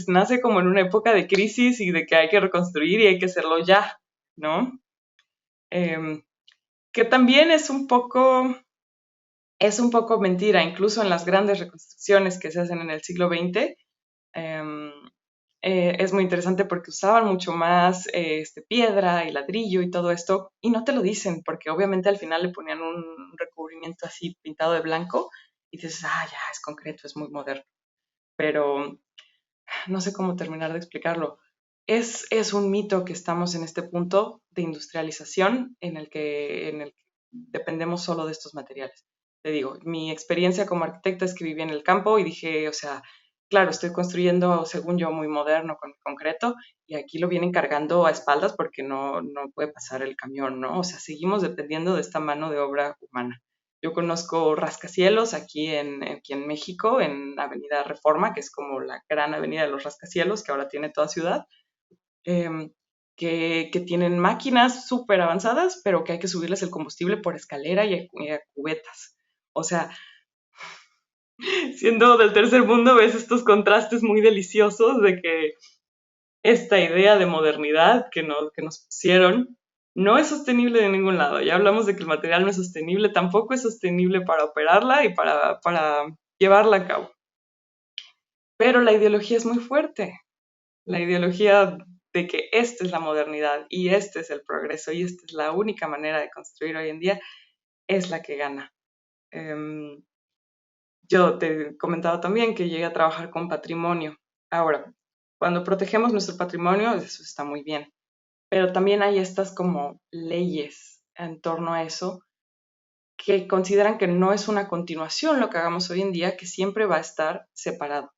A: nace como en una época de crisis y de que hay que reconstruir y hay que hacerlo ya, ¿no? Em, que también es un poco mentira, incluso en las grandes reconstrucciones que se hacen en el siglo XX. em, es muy interesante porque usaban mucho más piedra y ladrillo y todo esto, y no te lo dicen, porque obviamente al final le ponían un recubrimiento así pintado de blanco y dices, ah, ya, es concreto, es muy moderno. Pero no sé cómo terminar de explicarlo. Es un mito que estamos en este punto de industrialización en el que dependemos solo de estos materiales. Te digo, mi experiencia como arquitecta es que viví en el campo y dije, o sea, claro, estoy construyendo, según yo, muy moderno con concreto y aquí lo vienen cargando a espaldas porque no puede pasar el camión, ¿no? O sea, seguimos dependiendo de esta mano de obra humana. Yo conozco rascacielos aquí en México, en Avenida Reforma, que es como la gran avenida de los rascacielos que ahora tiene toda ciudad, em, que tienen máquinas súper avanzadas, pero que hay que subirles el combustible por escalera y a cubetas. O sea, siendo del tercer mundo, ves estos contrastes muy deliciosos de que esta idea de modernidad que nos pusieron no es sostenible de ningún lado. Ya hablamos de que el material no es sostenible, tampoco es sostenible para operarla y para llevarla a cabo. Pero la ideología es muy fuerte, la ideología de que esta es la modernidad y este es el progreso y esta es la única manera de construir hoy en día es la que gana. Um, yo te comentaba también que llegué a trabajar con patrimonio. Ahora, cuando protegemos nuestro patrimonio, eso está muy bien, pero también hay estas como leyes en torno a eso que consideran que no es una continuación lo que hagamos hoy en día, que siempre va a estar separado.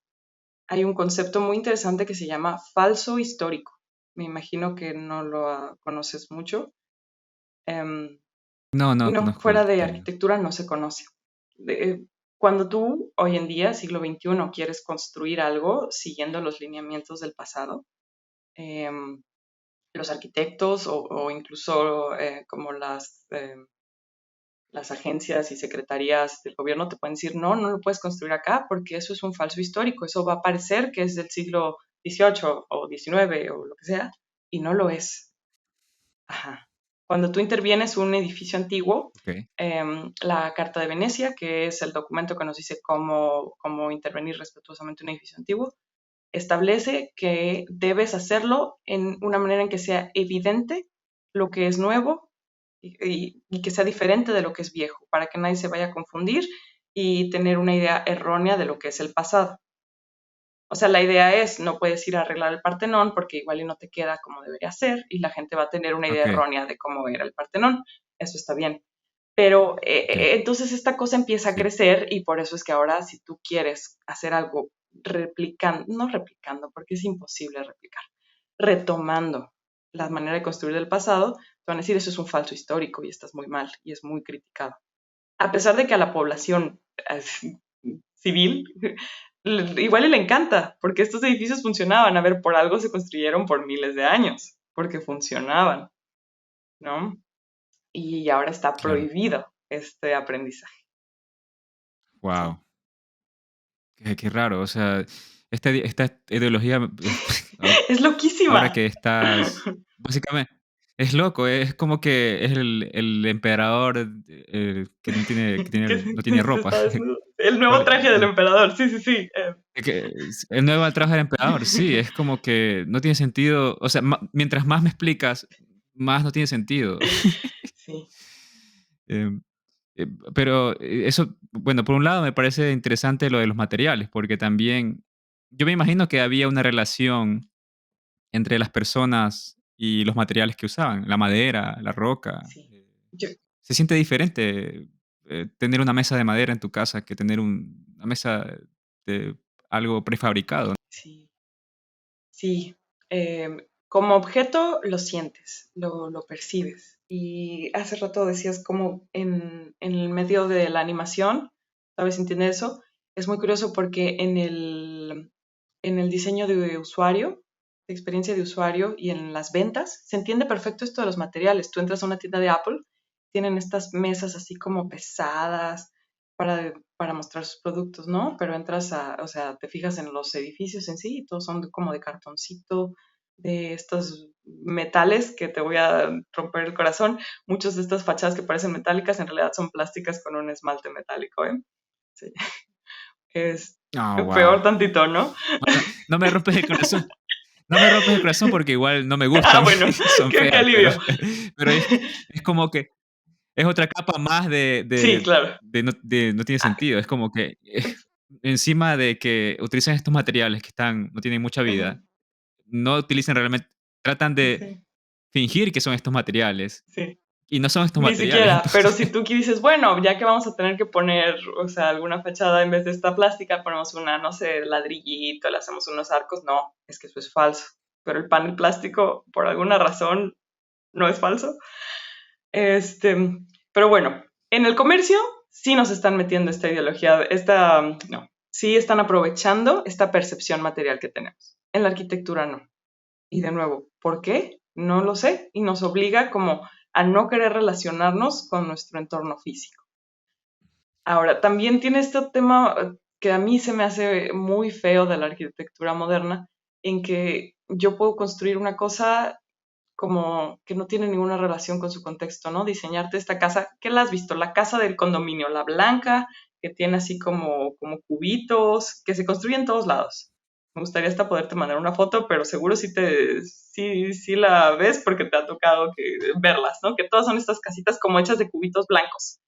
A: Hay un concepto muy interesante que se llama falso histórico. Me imagino que no lo conoces mucho. Em,
B: No, no
A: no,
B: conozco el
A: fuera de
B: término.
A: arquitectura no se conoce. Cuando tú hoy en día, siglo XXI, quieres construir algo siguiendo los lineamientos del pasado, em, los arquitectos o incluso como las agencias y secretarías del gobierno te pueden decir, no, no lo puedes construir acá porque eso es un falso histórico, eso va a parecer que es del siglo XVIII o XIX o lo que sea, y no lo es. Ajá. Cuando tú intervienes un edificio antiguo,
B: Ok.
A: la Carta de Venecia, que es el documento que nos dice cómo intervenir respetuosamente un edificio antiguo, establece que debes hacerlo en una manera en que sea evidente lo que es nuevo y que sea diferente de lo que es viejo, para que nadie se vaya a confundir y tener una idea errónea de lo que es el pasado. O sea, la idea es, no puedes ir a arreglar el Partenón porque igual y no te queda como debería ser y la gente va a tener una idea
B: Ok.
A: errónea de cómo era el Partenón. Eso está bien. Pero
B: Ok.
A: entonces esta cosa empieza a
B: Sí.
A: crecer y por eso es que ahora si tú quieres hacer algo replicando, no replicando, porque es imposible replicar, retomando la manera de construir del pasado, te van a decir eso es un falso histórico y estás muy mal y es muy criticado. A pesar de que a la población civil igual le encanta, porque estos edificios funcionaban. A ver, por algo se construyeron por miles de años, porque funcionaban, ¿no? Y ahora está
B: Claro.
A: prohibido este aprendizaje. Sí.
B: Wow. Qué raro. O sea, esta ideología,
A: Es
B: ahora
A: loquísima.
B: que estás, básicamente, es loco. Es como que es el emperador
A: Que
B: no tiene ropa.
A: está desnudo. El nuevo
B: ¿Cuál
A: traje del emperador, sí, sí, sí.
B: El nuevo traje del emperador, sí, es como que no tiene sentido. O sea, mientras más me explicas, más no tiene sentido.
A: Sí,
B: Em, pero eso, bueno, por un lado me parece interesante lo de los materiales, porque también yo me imagino que había una relación entre las personas y los materiales que usaban, la madera, la roca.
A: sí. Yo,
B: Se siente diferente tener una mesa de madera en tu casa que tener una mesa de algo prefabricado.
A: sí, sí. Como objeto lo sientes, lo percibes. Y hace rato decías como en el medio de la animación, ¿sabes? Entiende eso. Es muy curioso porque en el diseño de usuario, de experiencia de usuario y en las ventas, se entiende perfecto esto de los materiales. Tú entras a una tienda de Apple, tienen estas mesas así como pesadas para mostrar sus productos, ¿no? Pero entras o sea, te fijas en los edificios en sí y todos son como de cartoncito, de estos metales que te voy a romper el corazón. Muchas de estas fachadas que parecen metálicas en realidad son plásticas con un esmalte metálico, ¿eh? Sí. Es
B: Oh, wow.
A: peor tantito, ¿no?
B: Bueno, no me rompes el corazón. No me rompes el corazón porque igual no me
A: Ah,
B: gustan,
A: bueno,
B: son
A: qué
B: feas, pero,
A: alivio.
B: pero es como que es otra capa más
A: Sí, claro.
B: de no tiene
A: Ah,
B: sentido. Es como que encima de que utilizan estos materiales que no tienen mucha
A: ujú,
B: vida, no utilizan realmente, tratan de
A: sí,
B: fingir que son estos materiales
A: sí.
B: y no son estos
A: Ni
B: materiales.
A: siquiera, pero
B: Entonces,
A: si tú aquí dices, bueno, ya que vamos a tener que poner, o sea, alguna fachada en vez de esta plástica, ponemos una, no sé, ladrillito, le hacemos unos arcos, no, es que eso es falso. Pero el panel plástico, por alguna razón, no es falso. Este, pero bueno, en el comercio sí nos están metiendo esta ideología, no, sí están aprovechando esta percepción material que tenemos. En la arquitectura no. Y de nuevo, ¿por qué? No lo sé. Y nos obliga como a no querer relacionarnos con nuestro entorno físico. Ahora, también tiene este tema que a mí se me hace muy feo de la arquitectura moderna, en que yo puedo construir una cosa como que no tiene ninguna relación con su contexto, ¿no? Diseñarte esta casa, ¿qué la has visto? La casa del condominio, la blanca, que tiene así como cubitos, que se construye en todos lados. Me gustaría hasta poderte mandar una foto, pero seguro sí la ves porque te ha tocado verlas, ¿no? Que todas son estas casitas como hechas de cubitos blancos.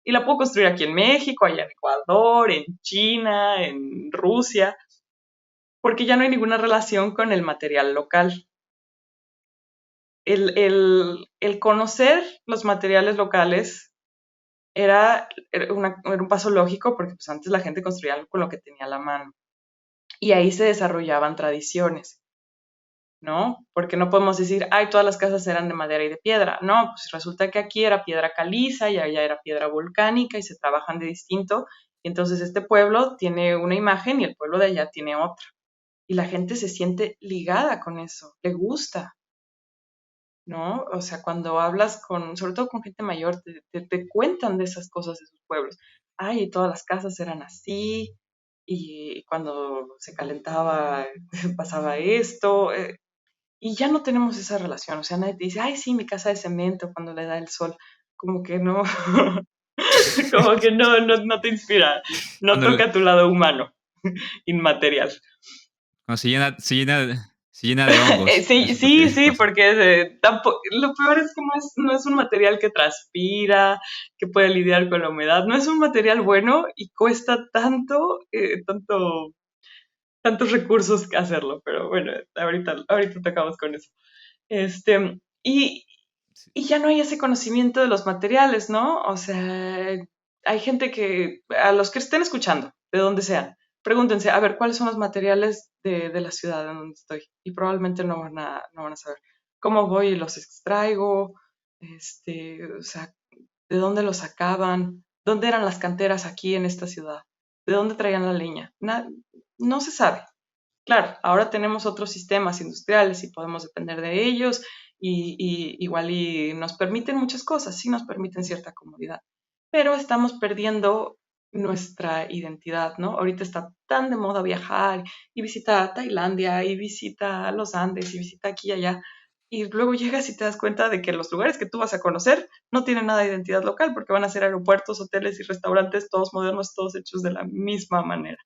A: Y la puedo construir aquí en México, allá en Ecuador, en China, en Rusia, porque ya no hay ninguna relación con el material local. El conocer los materiales locales era un paso lógico porque pues, antes la gente construía con lo que tenía a la mano y ahí se desarrollaban tradiciones, ¿no? Porque no podemos decir, ay, todas las casas eran de madera y de piedra. No, pues resulta que aquí era piedra caliza y allá era piedra volcánica y se trabajan de distinto. Y entonces este pueblo tiene una imagen y el pueblo de allá tiene otra. Y la gente se siente ligada con eso, le gusta. ¿No? O sea, cuando hablas sobre todo con gente mayor, te cuentan de esas cosas de sus pueblos. Ay, todas las casas eran así, y cuando se calentaba pasaba esto, y ya no tenemos esa relación, o sea, nadie te dice, ay, sí, mi casa de cemento cuando le da el sol, como que no, como que no te inspira, no
B: cuando,
A: toca tu lado humano, inmaterial.
B: cuando se llena de hongos,
A: Sí,
B: eso es lo que
A: sí, sí,
B: pasa.
A: porque lo peor es que no es un material que transpira, que puede lidiar con la humedad, no es un material bueno y cuesta tantos recursos que hacerlo, pero bueno, ahorita tocamos con eso. Este, y,
B: Sí.
A: y ya no hay ese conocimiento de los materiales, ¿no? O sea, hay gente a los que estén escuchando, de donde sean, pregúntense, a ver, ¿cuáles son los materiales de la ciudad en donde estoy? Y probablemente no van a saber cómo voy y los extraigo, o sea, de dónde los sacaban, dónde eran las canteras aquí en esta ciudad, de dónde traían la leña. No se sabe. Claro, ahora tenemos otros sistemas industriales y podemos depender de ellos y igual y nos permiten muchas cosas, sí nos permiten cierta comodidad, pero estamos perdiendo nuestra identidad, ¿no? Ahorita está tan de moda viajar y visita Tailandia y visita los Andes y visita aquí y allá y luego llegas y te das cuenta de que los lugares que tú vas a conocer no tienen nada de identidad local porque van a ser aeropuertos, hoteles y restaurantes todos modernos, todos hechos de la misma manera.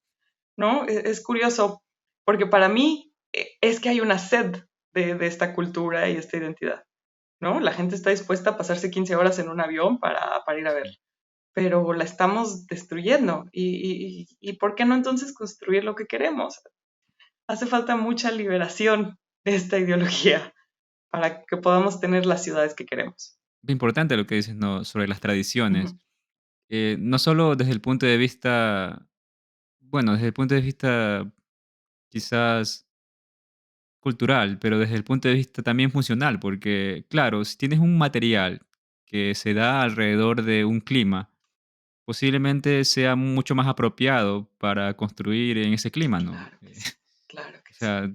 A: ¿No? Es curioso, porque para mí es que hay una sed de esta cultura y esta identidad, ¿no? La gente está dispuesta a pasarse 15 horas en un avión para ir a ver, pero la estamos destruyendo. ¿Y por qué no entonces construir lo que queremos? Hace falta mucha liberación de esta ideología para que podamos tener las ciudades que queremos.
B: Es importante lo que dices, ¿no? Sobre las tradiciones.
A: Ujú,
B: No solo desde el punto de vista, bueno, desde el punto de vista quizás cultural, pero desde el punto de vista también funcional, porque claro, si tienes un material que se da alrededor de un clima, posiblemente sea mucho más apropiado para construir en ese clima, ¿no?
A: Claro que sí, claro
B: O
A: que sí.
B: sea,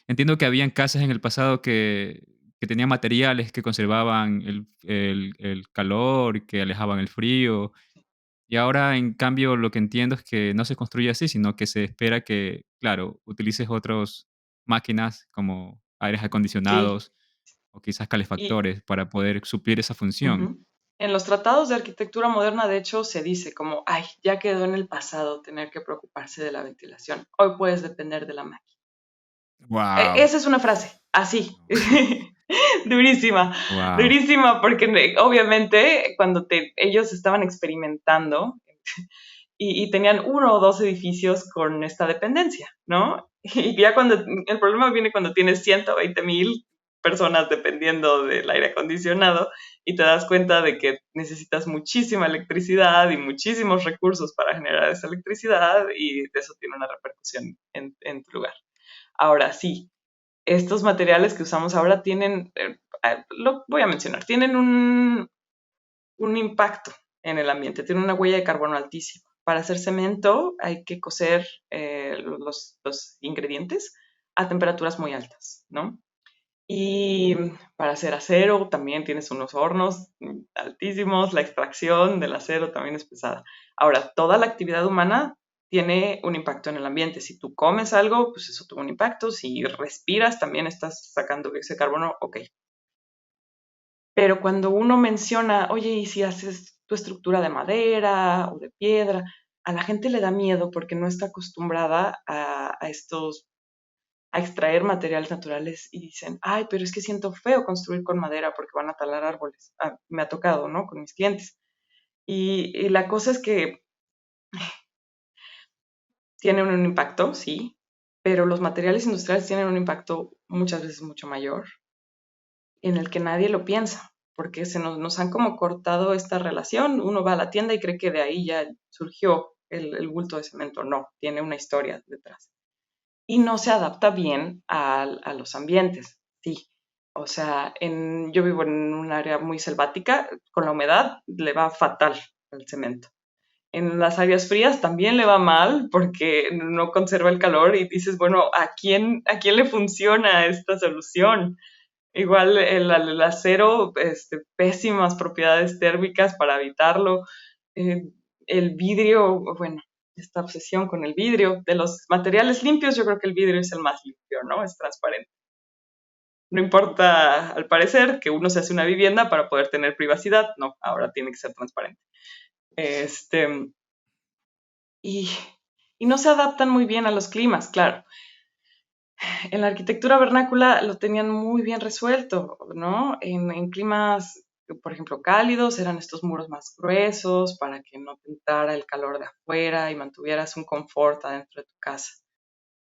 B: entiendo que habían casas en el pasado que tenían materiales que conservaban el calor, que alejaban el frío, y ahora, en cambio, lo que entiendo es que no se construye así, sino que se espera que, claro, utilices otras máquinas como aires
A: Sí,
B: acondicionados o quizás
A: y
B: calefactores para poder suplir esa función.
A: ujú. En los tratados de arquitectura moderna, de hecho, se dice como, ay, ya quedó en el pasado tener que preocuparse de la ventilación. Hoy puedes depender de la máquina.
B: Wow,
A: Esa es una frase, así. Durísima,
B: wow.
A: durísima, porque obviamente cuando ellos estaban experimentando y tenían uno o dos edificios con esta dependencia, ¿no? Y ya cuando el problema viene cuando tienes 120,000 personas dependiendo del aire acondicionado y te das cuenta de que necesitas muchísima electricidad y muchísimos recursos para generar esa electricidad y eso tiene una repercusión en tu lugar. Ahora sí, estos materiales que usamos ahora tienen, lo voy a mencionar, tienen un impacto en el ambiente, tienen una huella de carbono altísima. Para hacer cemento hay que cocer los ingredientes a temperaturas muy altas, ¿no? Y para hacer acero también tienes unos hornos altísimos, la extracción del acero también es pesada. Ahora, toda la actividad humana tiene un impacto en el ambiente. Si tú comes algo, pues eso tuvo un impacto. Si respiras, también estás sacando ese carbono, ok. Pero cuando uno menciona, oye, ¿y si haces tu estructura de madera o de piedra? A la gente le da miedo porque no está acostumbrada a extraer materiales naturales y dicen, ay, pero es que siento feo construir con madera porque van a talar árboles. Ah, me ha tocado, ¿no? Con mis clientes. Y la cosa es que tienen un impacto, sí, pero los materiales industriales tienen un impacto muchas veces mucho mayor en el que nadie lo piensa, porque nos han como cortado esta relación. Uno va a la tienda y cree que de ahí ya surgió el bulto de cemento. No, tiene una historia detrás. Y no se adapta bien a los ambientes, sí. O sea, yo vivo en un área muy selvática, con la humedad le va fatal el cemento. En las áreas frías también le va mal porque no conserva el calor y dices, bueno, ¿a quién le funciona esta solución? Igual el acero, pésimas propiedades térmicas para evitarlo. Eh, el vidrio, bueno, esta obsesión con el vidrio. De los materiales limpios, yo creo que el vidrio es el más limpio, ¿no? Es transparente. No importa, al parecer, que uno se hace una vivienda para poder tener privacidad. No, ahora tiene que ser transparente. Este, y, y no se adaptan muy bien a los climas, claro. En la arquitectura vernácula lo tenían muy bien resuelto, ¿no? En climas, por ejemplo, cálidos, eran estos muros más gruesos para que no te entrara el calor de afuera y mantuvieras un confort adentro de tu casa.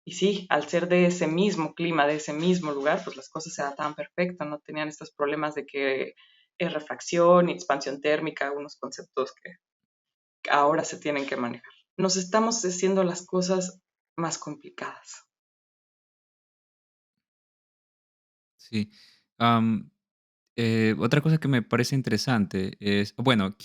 A: Y sí, al ser de ese mismo clima, de ese mismo lugar, pues las cosas se adaptaban perfecto, no tenían estos problemas de que es refracción y expansión térmica, unos conceptos que ahora se tienen que manejar. Nos estamos haciendo las cosas más complicadas.
B: Sí. Am, Otra cosa que me parece interesante es, bueno,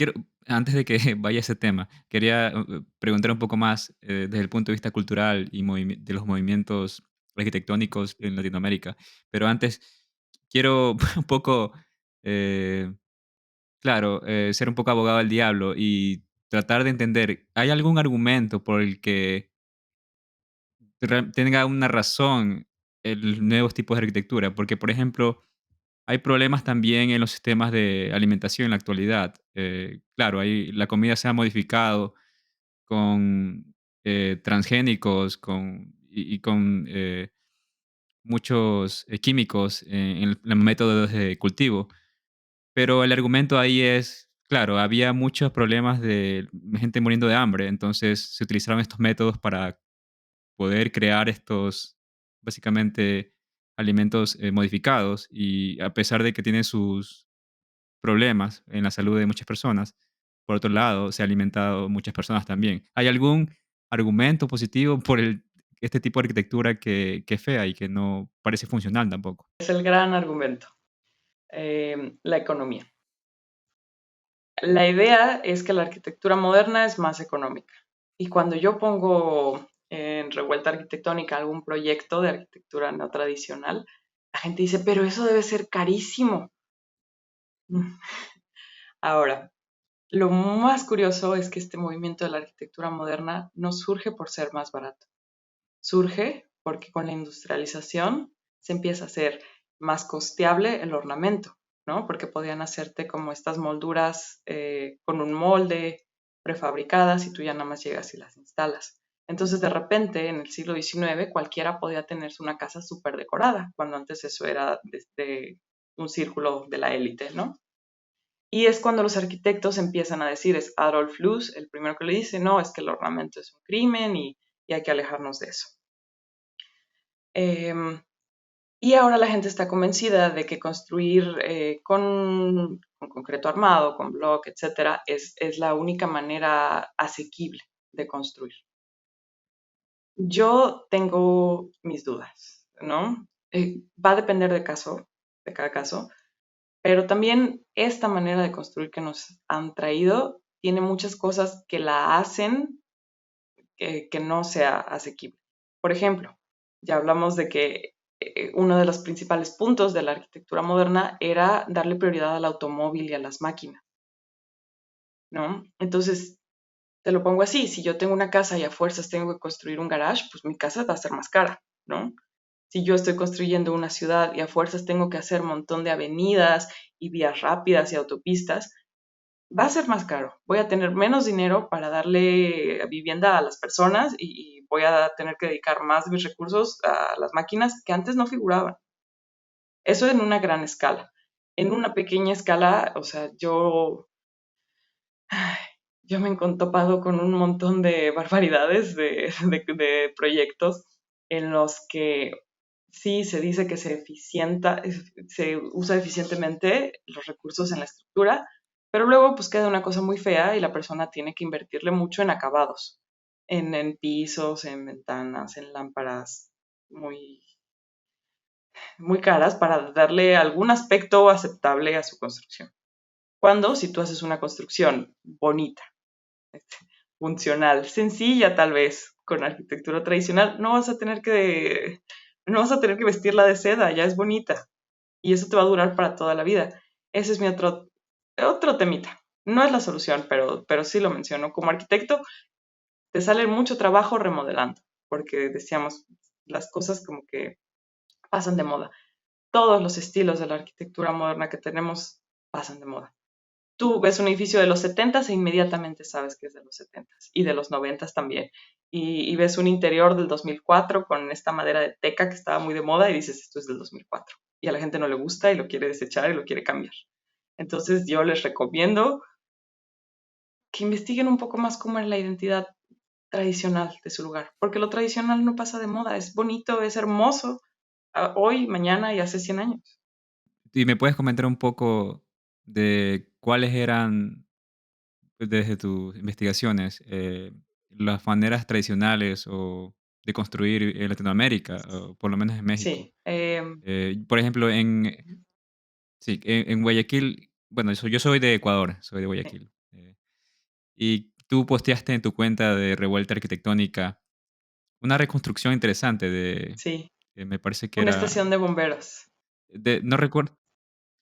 B: antes de que vaya a ese tema, quería preguntar un poco más desde el punto de vista cultural y de los movimientos arquitectónicos en Latinoamérica. Pero antes, quiero un poco, eh, claro, ser un poco abogado del diablo y tratar de entender, ¿hay algún argumento por el que tenga una razón el nuevos tipos de arquitectura? Porque, por ejemplo, hay problemas también en los sistemas de alimentación en la actualidad. Claro, la comida se ha modificado con transgénicos y con muchos químicos en los métodos de cultivo. Pero el argumento ahí es, claro, había muchos problemas de gente muriendo de hambre, entonces se utilizaron estos métodos para poder crear estos, básicamente, alimentos modificados y a pesar de que tienen sus problemas en la salud de muchas personas, por otro lado, se ha alimentado muchas personas también. ¿Hay algún argumento positivo por este tipo de arquitectura que es fea y que no parece funcional tampoco?
A: Es el gran argumento. La economía. La idea es que la arquitectura moderna es más económica. Y cuando yo pongo en revuelta arquitectónica algún proyecto de arquitectura no tradicional, la gente dice, pero eso debe ser carísimo. Ahora, lo más curioso es que este movimiento de la arquitectura moderna no surge por ser más barato. Surge porque con la industrialización se empieza a hacer más costeable el ornamento, ¿no? Porque podían hacerte como estas molduras con un molde prefabricadas y tú ya nada más llegas y las instalas. Entonces, de repente, en el siglo XIX, cualquiera podía tenerse una casa súper decorada, cuando antes eso era desde un círculo de la élite, ¿no? Y es cuando los arquitectos empiezan a decir, es Adolf Loos el primero que le dice, no, es que el ornamento es un crimen y hay que alejarnos de eso. Em, y ahora la gente está convencida de que construir con concreto armado, con block, etcétera, es la única manera asequible de construir. Yo tengo mis dudas, ¿no? Va a depender de cada caso, pero también esta manera de construir que nos han traído tiene muchas cosas que la hacen que no sea asequible. Por ejemplo, ya hablamos de que uno de los principales puntos de la arquitectura moderna era darle prioridad al automóvil y a las máquinas, ¿no? Entonces, te lo pongo así, si yo tengo una casa y a fuerzas tengo que construir un garage, pues mi casa va a ser más cara, ¿no? Si yo estoy construyendo una ciudad y a fuerzas tengo que hacer un montón de avenidas y vías rápidas y autopistas, va a ser más caro. Voy a tener menos dinero para darle vivienda a las personas y voy a tener que dedicar más de mis recursos a las máquinas que antes no figuraban. Eso en una gran escala. En una pequeña escala, o sea, yo me he topado con un montón de barbaridades de proyectos en los que sí se dice que se usa eficientemente los recursos en la estructura, pero luego pues queda una cosa muy fea y la persona tiene que invertirle mucho en acabados, en pisos, en ventanas, en lámparas muy, muy caras para darle algún aspecto aceptable a su construcción. Cuando si tú haces una construcción bonita, funcional, sencilla tal vez, con arquitectura tradicional, no vas a tener que vestirla de seda, ya es bonita y eso te va a durar para toda la vida. Ese es mi otro temita. No es la solución, pero sí lo menciono. Como arquitecto, te sale mucho trabajo remodelando, porque decíamos, las cosas como que pasan de moda. Todos los estilos de la arquitectura moderna que tenemos pasan de moda. Tú ves un edificio de los 70 e inmediatamente sabes que es de los 70 y de los 90 también. Y ves un interior del 2004 con esta madera de teca que estaba muy de moda y dices, esto es del 2004. Y a la gente no le gusta y lo quiere desechar y lo quiere cambiar. Entonces yo les recomiendo que investiguen un poco más cómo es la identidad tradicional de su lugar, porque lo tradicional no pasa de moda, es bonito, es hermoso, hoy, mañana y hace 100 años.
B: ¿Y me puedes comentar un poco de cuáles eran, pues, desde tus investigaciones, las maneras tradicionales o de construir en Latinoamérica, o por lo menos en México?
A: Sí,
B: Por ejemplo, sí, en Guayaquil, bueno, yo soy de Ecuador, soy de Guayaquil. Y tú posteaste en tu cuenta de Revuelta Arquitectónica una reconstrucción interesante
A: sí,
B: me parece que
A: una
B: era,
A: estación de bomberos.
B: no recuerdo,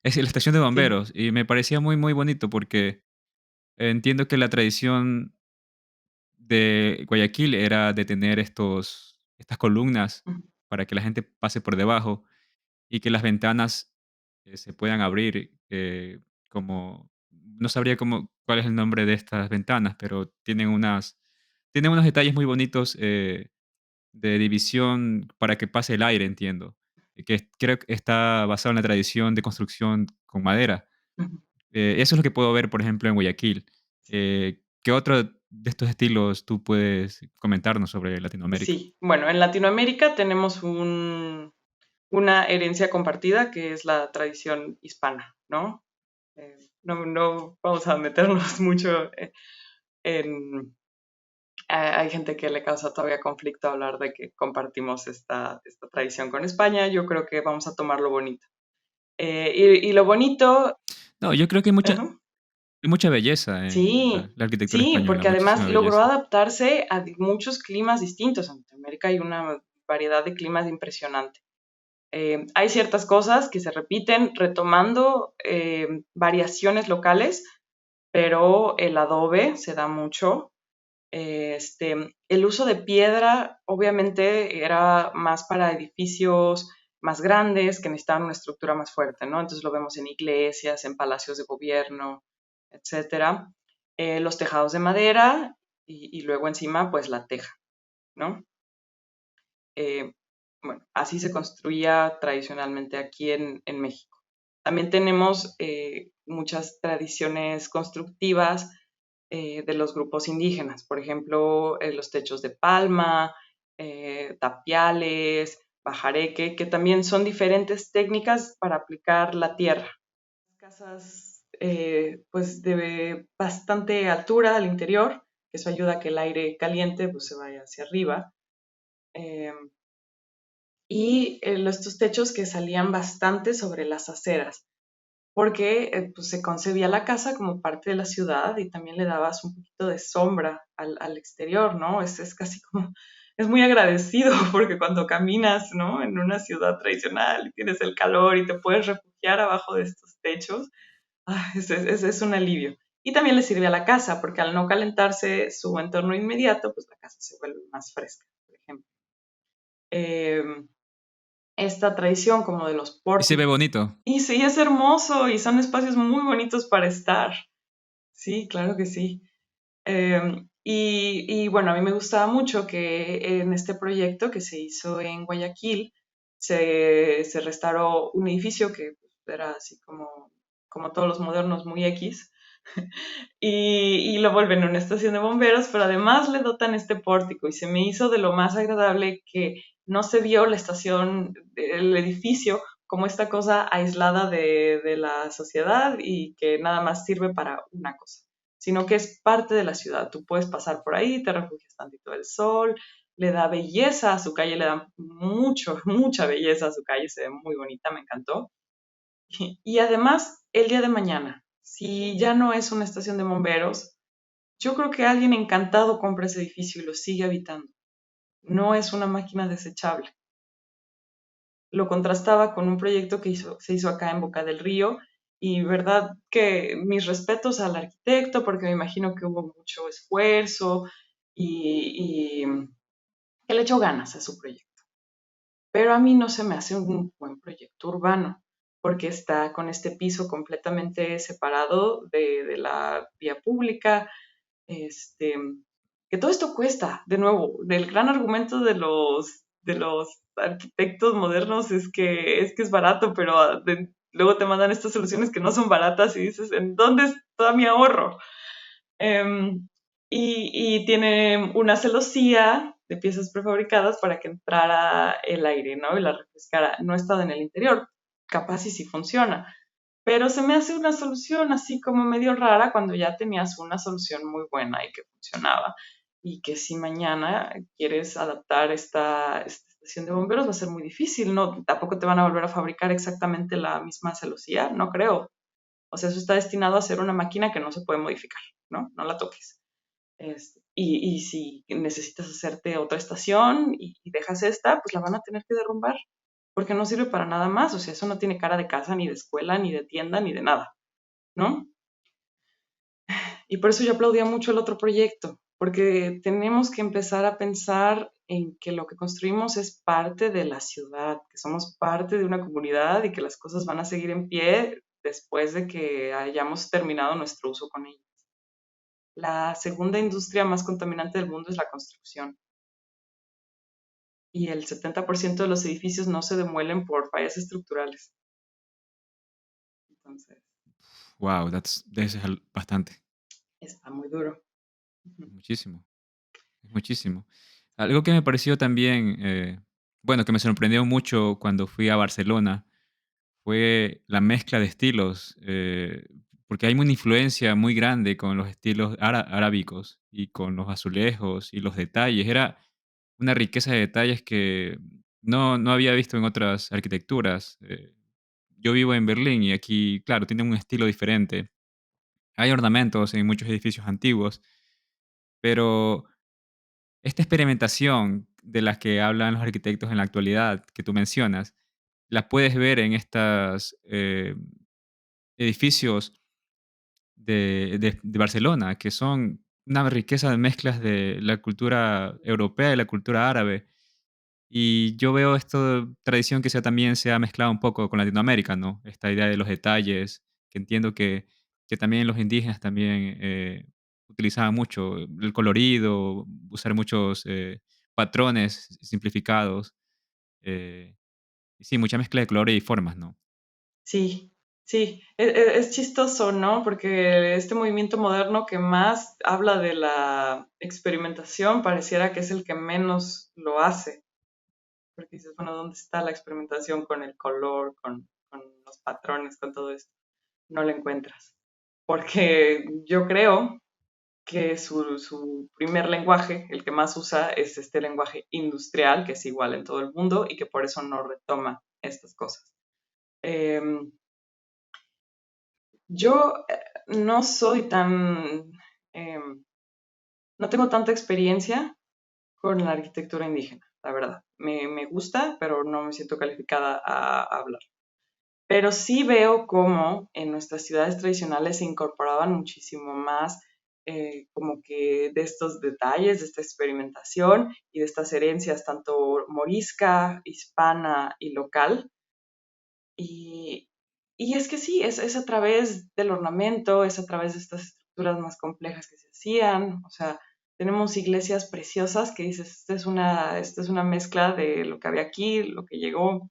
B: es la estación de
A: Sí.
B: bomberos, y me parecía muy, muy bonito porque entiendo que la tradición de Guayaquil era de tener estas columnas
A: Ujú,
B: para que la gente pase por debajo y que las ventanas se puedan abrir, como, no sabría cuál es el nombre de estas ventanas, pero tienen unos detalles muy bonitos de división para que pase el aire, entiendo, y que creo que está basado en la tradición de construcción con madera.
A: ujú.
B: Eso es lo que puedo ver, por ejemplo, en Guayaquil. ¿Qué otro de estos estilos tú puedes comentarnos sobre Latinoamérica?
A: Sí, bueno, en Latinoamérica tenemos una herencia compartida que es la tradición hispana, ¿no? No vamos a meternos mucho en... Hay gente que le causa todavía conflicto hablar de que compartimos esta tradición con España. Yo creo que vamos a tomar lo bonito. Y lo bonito...
B: No, yo creo que hay mucha,
A: Ajá,
B: Hay mucha belleza en
A: Sí,
B: la arquitectura
A: sí,
B: española,
A: porque además
B: muchísima
A: logró
B: belleza.
A: adaptarse a muchos climas distintos. En América hay una variedad de climas impresionante. Hay ciertas cosas que se repiten retomando variaciones locales, pero el adobe se da mucho. El uso de piedra obviamente era más para edificios más grandes que necesitaban una estructura más fuerte, ¿no? Entonces lo vemos en iglesias, en palacios de gobierno, etcétera. Los tejados de madera y luego encima pues la teja, ¿no? Eh, bueno, así se construía tradicionalmente aquí en México. También tenemos muchas tradiciones constructivas de los grupos indígenas, por ejemplo, los techos de palma, tapiales, bajareque, que también son diferentes técnicas para aplicar la tierra. Casas pues de bastante altura al interior, que eso ayuda a que el aire caliente pues, se vaya hacia arriba. Eh, y estos techos que salían bastante sobre las aceras, porque pues se concebía la casa como parte de la ciudad y también le dabas un poquito de sombra al exterior, ¿no? Es casi como, es muy agradecido porque cuando caminas, ¿no? En una ciudad tradicional y tienes el calor y te puedes refugiar abajo de estos techos, es un alivio. Y también le sirve a la casa, porque al no calentarse su entorno inmediato, pues la casa se vuelve más fresca, por ejemplo. Eh, esta tradición como de los
B: Y se ve
A: pórticos.
B: bonito.
A: Y sí, es hermoso y son espacios muy bonitos para estar. Sí, claro que sí. Y bueno, a mí me gustaba mucho que en este proyecto que se hizo en Guayaquil se restauró un edificio que era así como todos los modernos, muy X, y lo vuelven una estación de bomberos, pero además le dotan este pórtico y se me hizo de lo más agradable que no se vio la estación, el edificio como esta cosa aislada de la sociedad y que nada más sirve para una cosa, sino que es parte de la ciudad. Tú puedes pasar por ahí, te refugias tantito del sol, le da belleza a su calle, le da mucha belleza a su calle, se ve muy bonita, me encantó. Y además, el día de mañana, si ya no es una estación de bomberos, yo creo que alguien encantado compra ese edificio y lo sigue habitando. No es una máquina desechable. Lo contrastaba con un proyecto que se hizo acá en Boca del Río y verdad que mis respetos al arquitecto porque me imagino que hubo mucho esfuerzo y que le echó ganas a su proyecto. Pero a mí no se me hace un buen proyecto urbano, porque está con este piso completamente separado de la vía pública, este, que todo esto cuesta, de nuevo, el gran argumento de los arquitectos modernos es que es barato, pero luego te mandan estas soluciones que no son baratas y dices, ¿en dónde está mi ahorro? Em, y tiene una celosía de piezas prefabricadas para que entrara el aire, ¿no? Y la refrescara. No estaba en el interior, capaz y sí funciona. Pero se me hace una solución así como medio rara cuando ya tenías una solución muy buena y que funcionaba. Y que si mañana quieres adaptar esta estación de bomberos va a ser muy difícil, ¿no? Tampoco te van a volver a fabricar exactamente la misma celosía, no creo. O sea, eso está destinado a ser una máquina que no se puede modificar, ¿no? No la toques. Y si necesitas hacerte otra estación y dejas esta, pues la van a tener que derrumbar, porque no sirve para nada más. O sea, eso no tiene cara de casa, ni de escuela, ni de tienda, ni de nada, ¿no? Y por eso yo aplaudía mucho el otro proyecto, porque tenemos que empezar a pensar en que lo que construimos es parte de la ciudad, que somos parte de una comunidad y que las cosas van a seguir en pie después de que hayamos terminado nuestro uso con ellas. La segunda industria más contaminante del mundo es la construcción y el 70% de los edificios no se demuelen por fallas estructurales. Entonces,
B: Wow, eso es bastante.
A: está muy duro. Ujú.
B: Muchísimo. Es muchísimo. Algo que me pareció también, bueno, que me sorprendió mucho cuando fui a Barcelona fue la mezcla de estilos, porque hay una influencia muy grande con los estilos arábicos y con los azulejos y los detalles. Era una riqueza de detalles que no había visto en otras arquitecturas. Yo vivo en Berlín y aquí, claro, tienen un estilo diferente. Hay ornamentos en muchos edificios antiguos, pero esta experimentación de las que hablan los arquitectos en la actualidad, que tú mencionas, la puedes ver en estos edificios de Barcelona, que son una riqueza de mezclas de la cultura europea y la cultura árabe. Y yo veo esta tradición que también se ha mezclado un poco con Latinoamérica, ¿no? Esta idea de los detalles, que entiendo que también los indígenas también utilizaban mucho el colorido, usar muchos patrones simplificados. eh, y sí, mucha mezcla de colores y formas, ¿no?
A: Sí, sí, es chistoso, ¿no? Porque este movimiento moderno que más habla de la experimentación pareciera que es el que menos lo hace. Porque dices, bueno, ¿dónde está la experimentación con el color, con los patrones, con todo esto? No la encuentras. Porque yo creo que su primer lenguaje, el que más usa, es este lenguaje industrial, que es igual en todo el mundo y que por eso no retoma estas cosas. Em, yo no soy tan, em, no tengo tanta experiencia con la arquitectura indígena, la verdad. Me gusta, pero no me siento calificada a hablar. Pero sí veo cómo en nuestras ciudades tradicionales se incorporaban muchísimo más como que de estos detalles, de esta experimentación y de estas herencias tanto morisca, hispana y local. Y, y es que sí, es a través del ornamento, es a través de estas estructuras más complejas que se hacían. O sea, tenemos iglesias preciosas que dices, esta es una mezcla de lo que había aquí, lo que llegó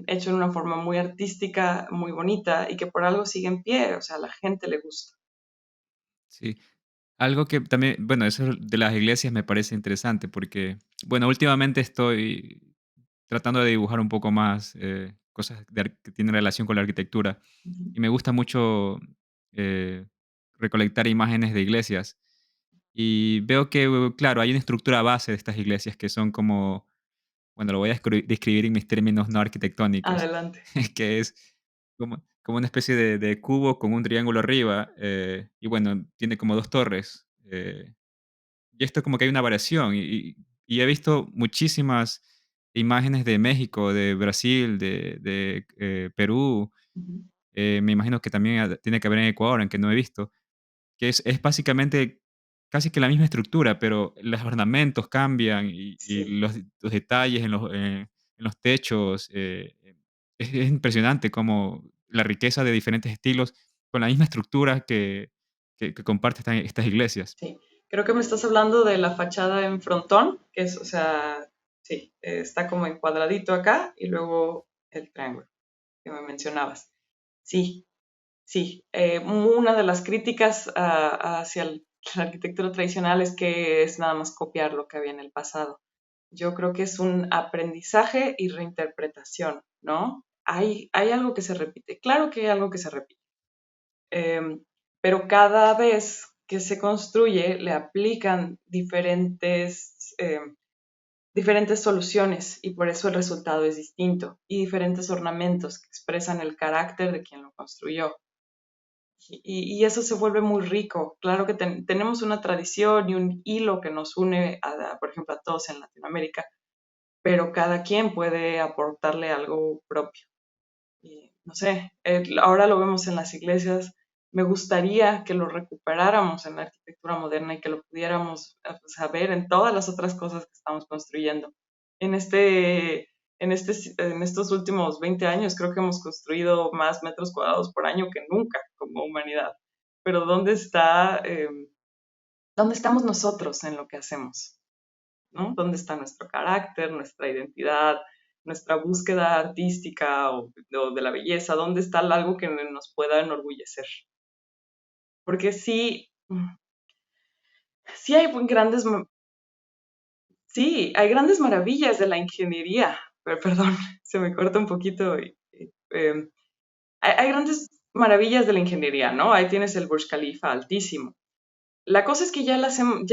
A: hecho en una forma muy artística, muy bonita y que por algo sigue en pie, o sea, a la gente le gusta.
B: Sí. Algo que también, bueno, eso de las iglesias me parece interesante porque, bueno, últimamente estoy tratando de dibujar un poco más cosas que tienen relación con la arquitectura
A: Ujú.
B: y me gusta mucho eh, recolectar imágenes de iglesias y veo que, claro, hay una estructura base de estas iglesias que son como, bueno, lo voy a describir en mis términos no arquitectónicos,
A: Adelante.
B: que es como una especie de cubo con un triángulo arriba y, bueno, tiene como dos torres. Y esto como que hay una variación y he visto muchísimas imágenes de México, de Brasil, de Perú,
A: Ujú.
B: me imagino que también tiene que haber en Ecuador, aunque no he visto, que es básicamente casi que la misma estructura, pero los ornamentos cambian y
A: Sí,
B: los detalles en los techos, es impresionante como la riqueza de diferentes estilos con la misma estructura que comparte estas iglesias.
A: sí. Creo que me estás hablando de la fachada en frontón, que es, o sea, sí, está como en cuadradito acá y luego el triángulo que me mencionabas. Sí, sí. Una de las críticas hacia la arquitectura tradicional es que es nada más copiar lo que había en el pasado. Yo creo que es un aprendizaje y reinterpretación, ¿no? Hay algo que se repite, claro que hay algo que se repite, em, pero cada vez que se construye le aplican diferentes soluciones y por eso el resultado es distinto y diferentes ornamentos que expresan el carácter de quien lo construyó. Y eso se vuelve muy rico. Claro que tenemos una tradición y un hilo que nos une, por ejemplo, a todos en Latinoamérica, pero cada quien puede aportarle algo propio. Y, no sé, ahora lo vemos en las iglesias. Me gustaría que lo recuperáramos en la arquitectura moderna y que lo pudiéramos saber en todas las otras cosas que estamos construyendo. En en estos últimos 20 años creo que hemos construido más metros cuadrados por año que nunca como humanidad. Pero ¿dónde estamos nosotros en lo que hacemos? ¿No? ¿Dónde está nuestro carácter, nuestra identidad, nuestra búsqueda artística o de la belleza? ¿Dónde está algo que nos pueda enorgullecer? Porque sí, sí hay sí, hay grandes maravillas de la ingeniería. Pero, perdón, se me corta un poquito. Hay grandes maravillas de la ingeniería, ¿no? Ahí tienes el Burj Khalifa altísimo. La cosa es que ya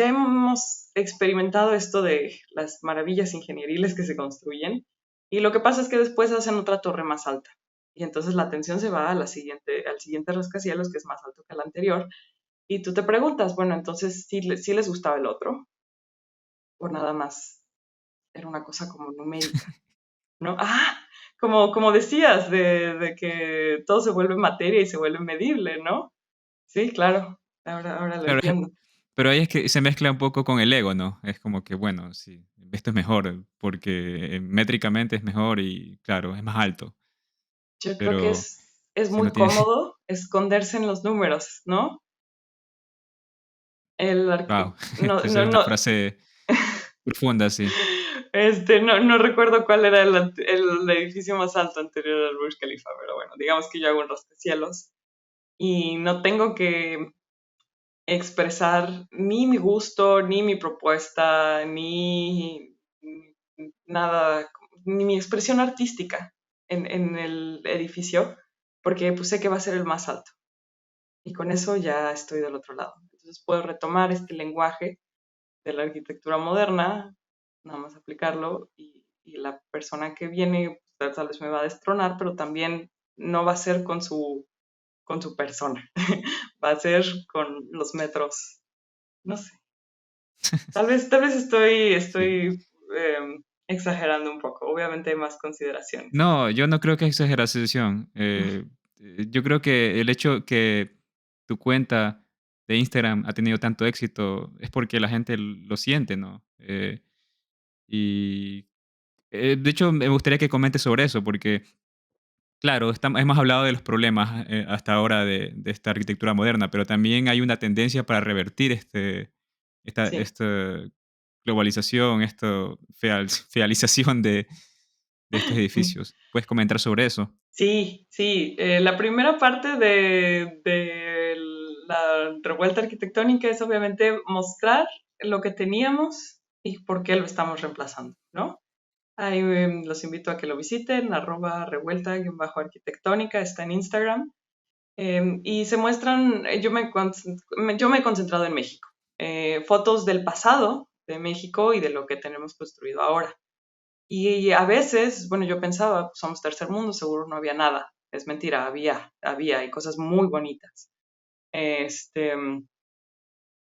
A: hemos experimentado esto de las maravillas ingenieriles que se construyen y lo que pasa es que después hacen otra torre más alta. y entonces la atención se va a al siguiente rascacielos, que es más alto que el anterior, y tú te preguntas, bueno, entonces, ¿sí les gustaba el otro? ¿O nada más era una cosa como numérica? ¿No? Ah, como decías, de que todo se vuelve materia y se vuelve medible, ¿no? Sí, claro, ahora lo
B: Claro,
A: entiendo.
B: pero ahí es que se mezcla un poco con el ego, ¿no? Es como que, bueno, sí, esto es mejor, porque métricamente es mejor y, claro, es más alto.
A: Yo creo que
B: Pero
A: es
B: si
A: muy
B: no tiene...
A: cómodo esconderse en los números, ¿no?
B: Wow,
A: No,
B: esa
A: no,
B: es una
A: no,
B: frase profunda, sí.
A: no recuerdo cuál era el edificio más alto anterior al Burj Khalifa, pero bueno, digamos que yo hago un rascacielos y no tengo que expresar ni mi gusto, ni mi propuesta, ni nada, ni mi expresión artística en el edificio, porque pues sé que va a ser el más alto. Y con eso ya estoy del otro lado. Entonces puedo retomar este lenguaje de la arquitectura moderna, nada más aplicarlo, y la persona que viene pues, tal vez me va a destronar, pero también no va a ser con su persona, va a ser con los metros, no sé. Tal vez
B: Sí.
A: estoy exagerando un poco. Obviamente hay más consideraciones.
B: No, yo no creo que es exageración. Yo creo que el hecho que tu cuenta de Instagram ha tenido tanto éxito es porque la gente lo siente, ¿no? Y de hecho, me gustaría que comentes sobre eso, porque, claro, hemos hablado de los problemas hasta ahora de esta arquitectura moderna, pero también hay una tendencia para revertir
A: Sí,
B: esta globalización, esta fealización de estos
A: sí.
B: edificios. ¿Puedes comentar sobre eso?
A: Sí, sí. La primera parte de la revuelta arquitectónica es obviamente mostrar lo que teníamos y por qué lo estamos reemplazando, ¿no? Ahí los invito a que lo visiten, @revuelta-arquitectónica, está en Instagram. Y se muestran, yo me he concentrado en México, fotos del pasado de México y de lo que tenemos construido ahora. Y a veces, bueno, yo pensaba, pues somos tercer mundo, seguro no había nada. Es mentira, había, y cosas muy bonitas. Este,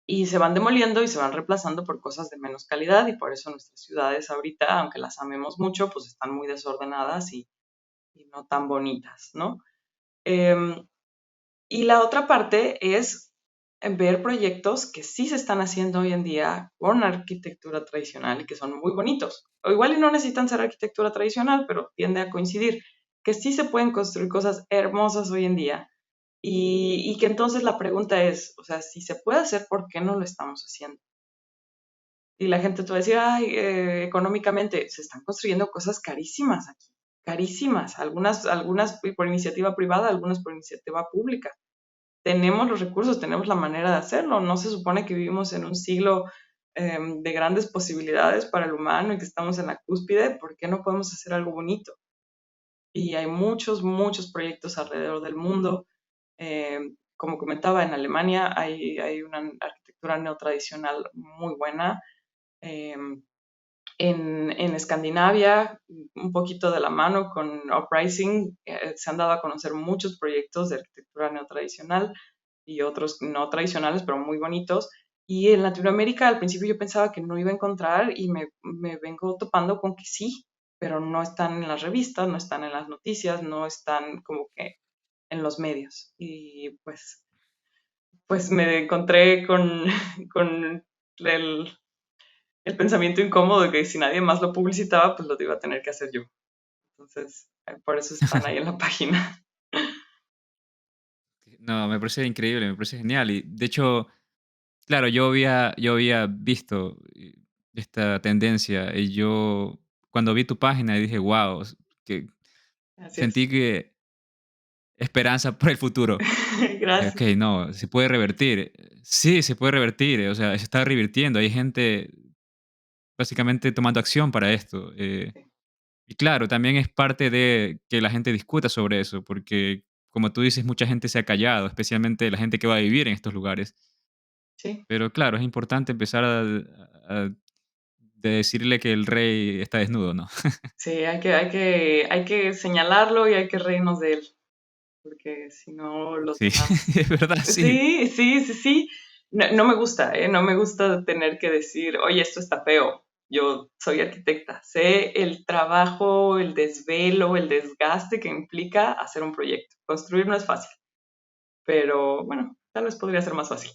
A: y se van demoliendo y se van reemplazando por cosas de menos calidad y por eso nuestras ciudades ahorita, aunque las amemos mucho, pues están muy desordenadas y no tan bonitas, ¿no? Em, Y la otra parte es ver proyectos que sí se están haciendo hoy en día con arquitectura tradicional y que son muy bonitos. O igual y no necesitan ser arquitectura tradicional, pero tiende a coincidir que sí se pueden construir cosas hermosas hoy en día y que entonces la pregunta es, o sea, si se puede hacer, ¿por qué no lo estamos haciendo? Y la gente te va a decir, ay, económicamente se están construyendo cosas carísimas aquí, carísimas, algunas por iniciativa privada, algunas por iniciativa pública. Tenemos los recursos, tenemos la manera de hacerlo. No se supone que vivimos en un siglo de grandes posibilidades para el humano y que estamos en la cúspide. ¿Por qué no podemos hacer algo bonito? Y hay muchos, muchos proyectos alrededor del mundo. Como comentaba, en Alemania hay una arquitectura neotradicional muy buena. Eh, en Escandinavia, un poquito de la mano con Uprising, se han dado a conocer muchos proyectos de arquitectura neotradicional y otros no tradicionales, pero muy bonitos. Y en Latinoamérica al principio yo pensaba que no iba a encontrar y me vengo topando con que sí, pero no están en las revistas, no están en las noticias, no están como que en los medios. Y pues me encontré con, con el pensamiento incómodo de que si nadie más lo publicitaba, pues lo iba a tener que hacer yo. Entonces, por eso están ahí en la página.
B: No, me parece increíble, me parece genial. Y de hecho, claro, yo había visto esta tendencia y yo cuando vi tu página dije, wow, que
A: Así es.
B: sentí que esperanza por el futuro. Dije, ok,
A: Gracias.
B: no, se puede revertir. Sí, se puede revertir, o sea, se está revirtiendo. Hay gente básicamente tomando acción para esto. Y claro, también es parte de que la gente discuta sobre eso, porque como tú dices, mucha gente se ha callado, especialmente la gente que va a vivir en estos lugares.
A: Sí,
B: Pero claro, es importante empezar a de decirle que el rey está desnudo, ¿no?
A: Sí, hay que señalarlo y hay que reírnos de él, porque si no los
B: Sí,
A: demás...
B: es verdad, sí.
A: Sí, sí, sí, sí. No, no me gusta, ¿eh? No me gusta tener que decir, oye, esto está feo. Yo soy arquitecta. Sé el trabajo, el desvelo, el desgaste que implica hacer un proyecto. Construir no es fácil, pero bueno, tal vez podría ser más fácil.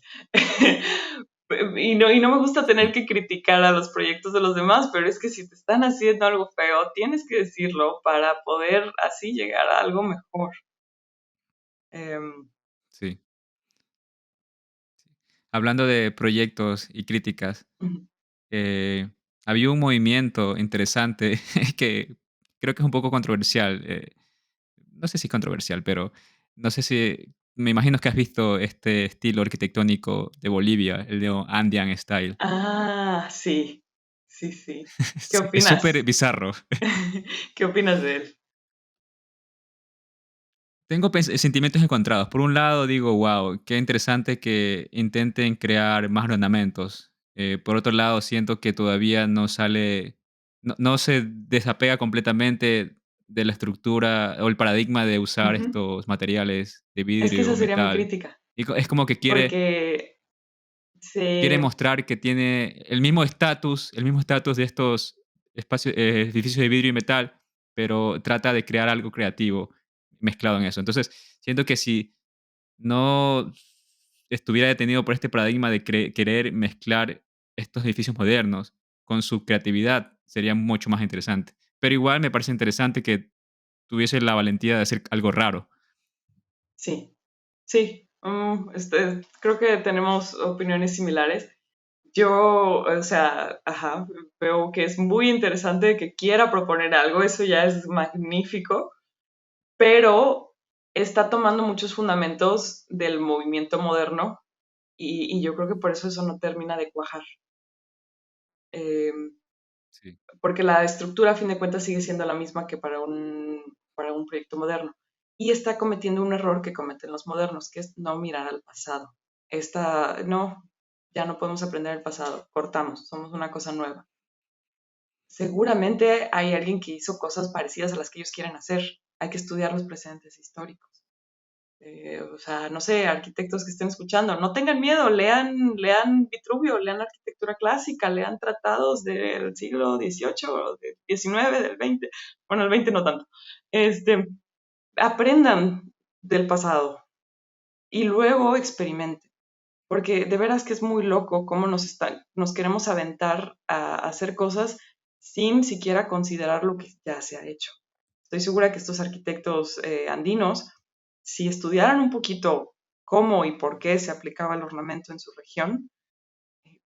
A: Y no me gusta tener
B: Sí,
A: que criticar a los proyectos de los demás, pero es que si te están haciendo algo feo, tienes que decirlo para poder así llegar a algo mejor. Em,
B: sí. Hablando de proyectos y críticas,
A: ujú.
B: eh, había un movimiento interesante que creo que es un poco controversial. No sé si controversial, pero no sé si, me imagino que has visto este estilo arquitectónico de Bolivia, el de Andean Style.
A: Ah, sí, sí, sí. ¿Qué
B: Es súper
A: opinas?
B: bizarro.
A: ¿Qué opinas de él?
B: Tengo sentimientos encontrados. Por un lado digo, wow, qué interesante que intenten crear más ornamentos. Por otro lado, siento que todavía no sale, no se desapega completamente de la estructura o el paradigma de usar
A: Ujú.
B: estos materiales de
A: Es que
B: vidrio
A: esa
B: o
A: sería mi
B: metal.
A: crítica,
B: Y es como que
A: porque
B: quiere
A: se...
B: mostrar que tiene el mismo estatus de estos espacios, edificios de vidrio y metal, pero trata de crear algo creativo mezclado en eso. Entonces, siento que si no estuviera detenido por este paradigma de querer mezclar estos edificios modernos con su creatividad, sería mucho más interesante. Pero igual me parece interesante que tuviese la valentía de hacer algo raro.
A: Sí, sí. Creo que tenemos opiniones similares. Yo, o sea, ajá, veo que es muy interesante que quiera proponer algo, eso ya es magnífico, pero está tomando muchos fundamentos del movimiento moderno y yo creo que por eso no termina de cuajar. Eh,
B: Sí,
A: Porque la estructura a fin de cuentas sigue siendo la misma que para un proyecto moderno. Y está cometiendo un error que cometen los modernos, que es no mirar al pasado. No, ya no podemos aprender el pasado, cortamos, somos una cosa nueva. Seguramente hay alguien que hizo cosas parecidas a las que ellos quieren hacer. Hay que estudiar los precedentes históricos. O sea, no sé, arquitectos que estén escuchando, no tengan miedo, lean Vitruvio, lean arquitectura clásica, lean tratados del siglo XVIII, del XIX, del XX, bueno, el XX no tanto. Este, Aprendan del pasado y luego experimenten, porque de veras que es muy loco cómo nos queremos aventar a hacer cosas sin siquiera considerar lo que ya se ha hecho. Estoy segura que estos arquitectos andinos, si estudiaran un poquito cómo y por qué se aplicaba el ornamento en su región,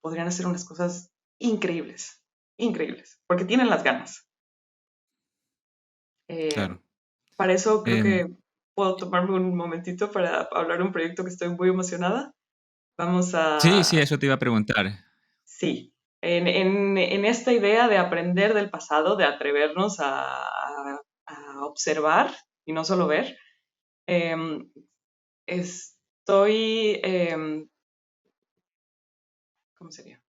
A: podrían hacer unas cosas increíbles, increíbles, porque tienen las ganas. Eh,
B: claro.
A: para eso creo
B: Em,
A: que puedo tomarme un momentito para hablar de un proyecto que estoy muy emocionada. Vamos
B: sí, sí,
A: a,
B: eso te iba a preguntar.
A: sí, en esta idea de aprender del pasado, de atrevernos a observar y no solo ver, em, estoy, ¿cómo sería?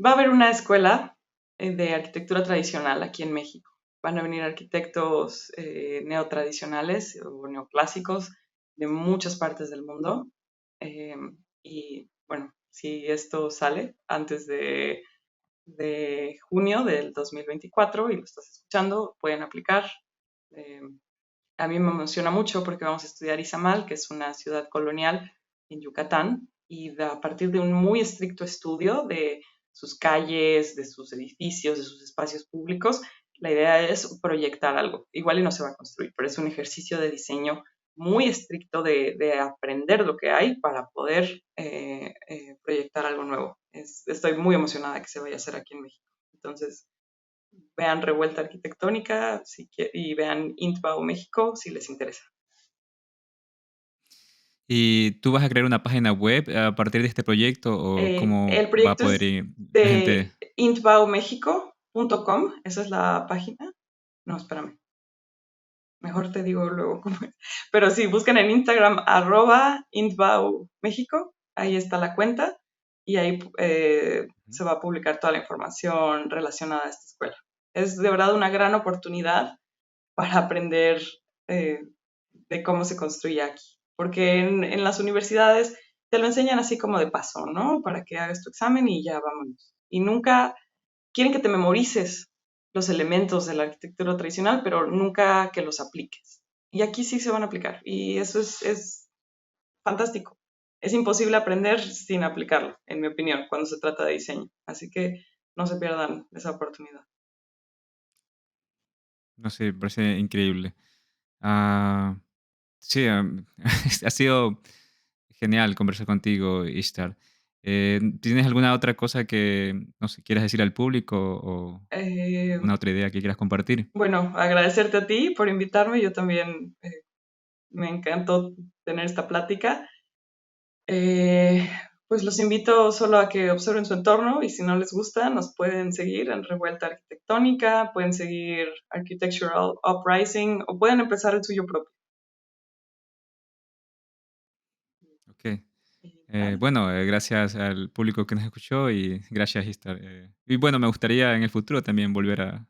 A: Va a haber una escuela de arquitectura tradicional aquí en México. Van a venir arquitectos neotradicionales o neoclásicos de muchas partes del mundo. Y bueno, si esto sale antes de junio del 2024 y lo estás escuchando, pueden aplicar. Eh, a mí me emociona mucho porque vamos a estudiar Izamal, que es una ciudad colonial en Yucatán, y a partir de un muy estricto estudio de sus calles, de sus edificios, de sus espacios públicos, la idea es proyectar algo. Igual y no se va a construir, pero es un ejercicio de diseño muy estricto de aprender lo que hay para poder proyectar algo nuevo. Estoy muy emocionada que se vaya a hacer aquí en México. Entonces, vean Revuelta Arquitectónica y vean Intbau México si les interesa.
B: ¿Y tú vas a crear una página web a partir de este proyecto o cómo
A: El
B: va a
A: proyecto
B: poder
A: es
B: ir la gente?
A: de intbaumexico.com, esa es la página. No, espérame, mejor te digo luego cómo es. Pero sí, busquen en Instagram @intbaumexico, ahí está la cuenta. y ahí
B: Ujú.
A: se va a publicar toda la información relacionada a esta escuela. Es de verdad una gran oportunidad para aprender eh, de cómo se construye aquí, porque en las universidades te lo enseñan así como de paso, ¿no? Para que hagas tu examen y ya vámonos. Y nunca quieren que te memorices los elementos de la arquitectura tradicional, pero nunca que los apliques. Y aquí sí se van a aplicar. Y eso es fantástico. Es imposible aprender sin aplicarlo, en mi opinión, cuando se trata de diseño. Así que no se pierdan esa oportunidad.
B: No sé, me parece increíble. Ah, sí, ha sido genial conversar contigo, Ishtar. ¿Tienes alguna otra cosa que, no sé, quieras decir al público o
A: Eh,
B: alguna otra idea que quieras compartir?
A: bueno, agradecerte a ti por invitarme. Yo también me encantó tener esta plática. Eh, pues los invito solo a que observen su entorno y si no les gusta, nos pueden seguir en Revuelta Arquitectónica, pueden seguir Architectural Uprising o pueden empezar el suyo propio.
B: Ok.
A: Y nada.
B: Bueno, gracias al público que nos escuchó y gracias, Ishtar. Y bueno, me gustaría en el futuro también volver a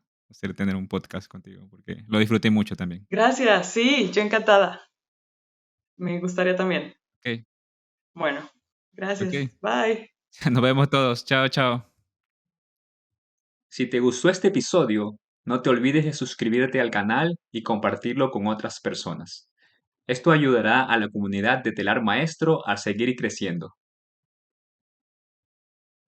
B: tener un podcast contigo porque lo disfruté mucho también.
A: Gracias, sí, yo encantada. Me gustaría también.
B: Ok,
A: Bueno,
B: ok.
A: gracias. Bye.
B: Nos vemos todos. Chao, chao.
C: Si te gustó este episodio, no te olvides de suscribirte al canal y compartirlo con otras personas. Esto ayudará a la comunidad de Telar Maestro a seguir creciendo.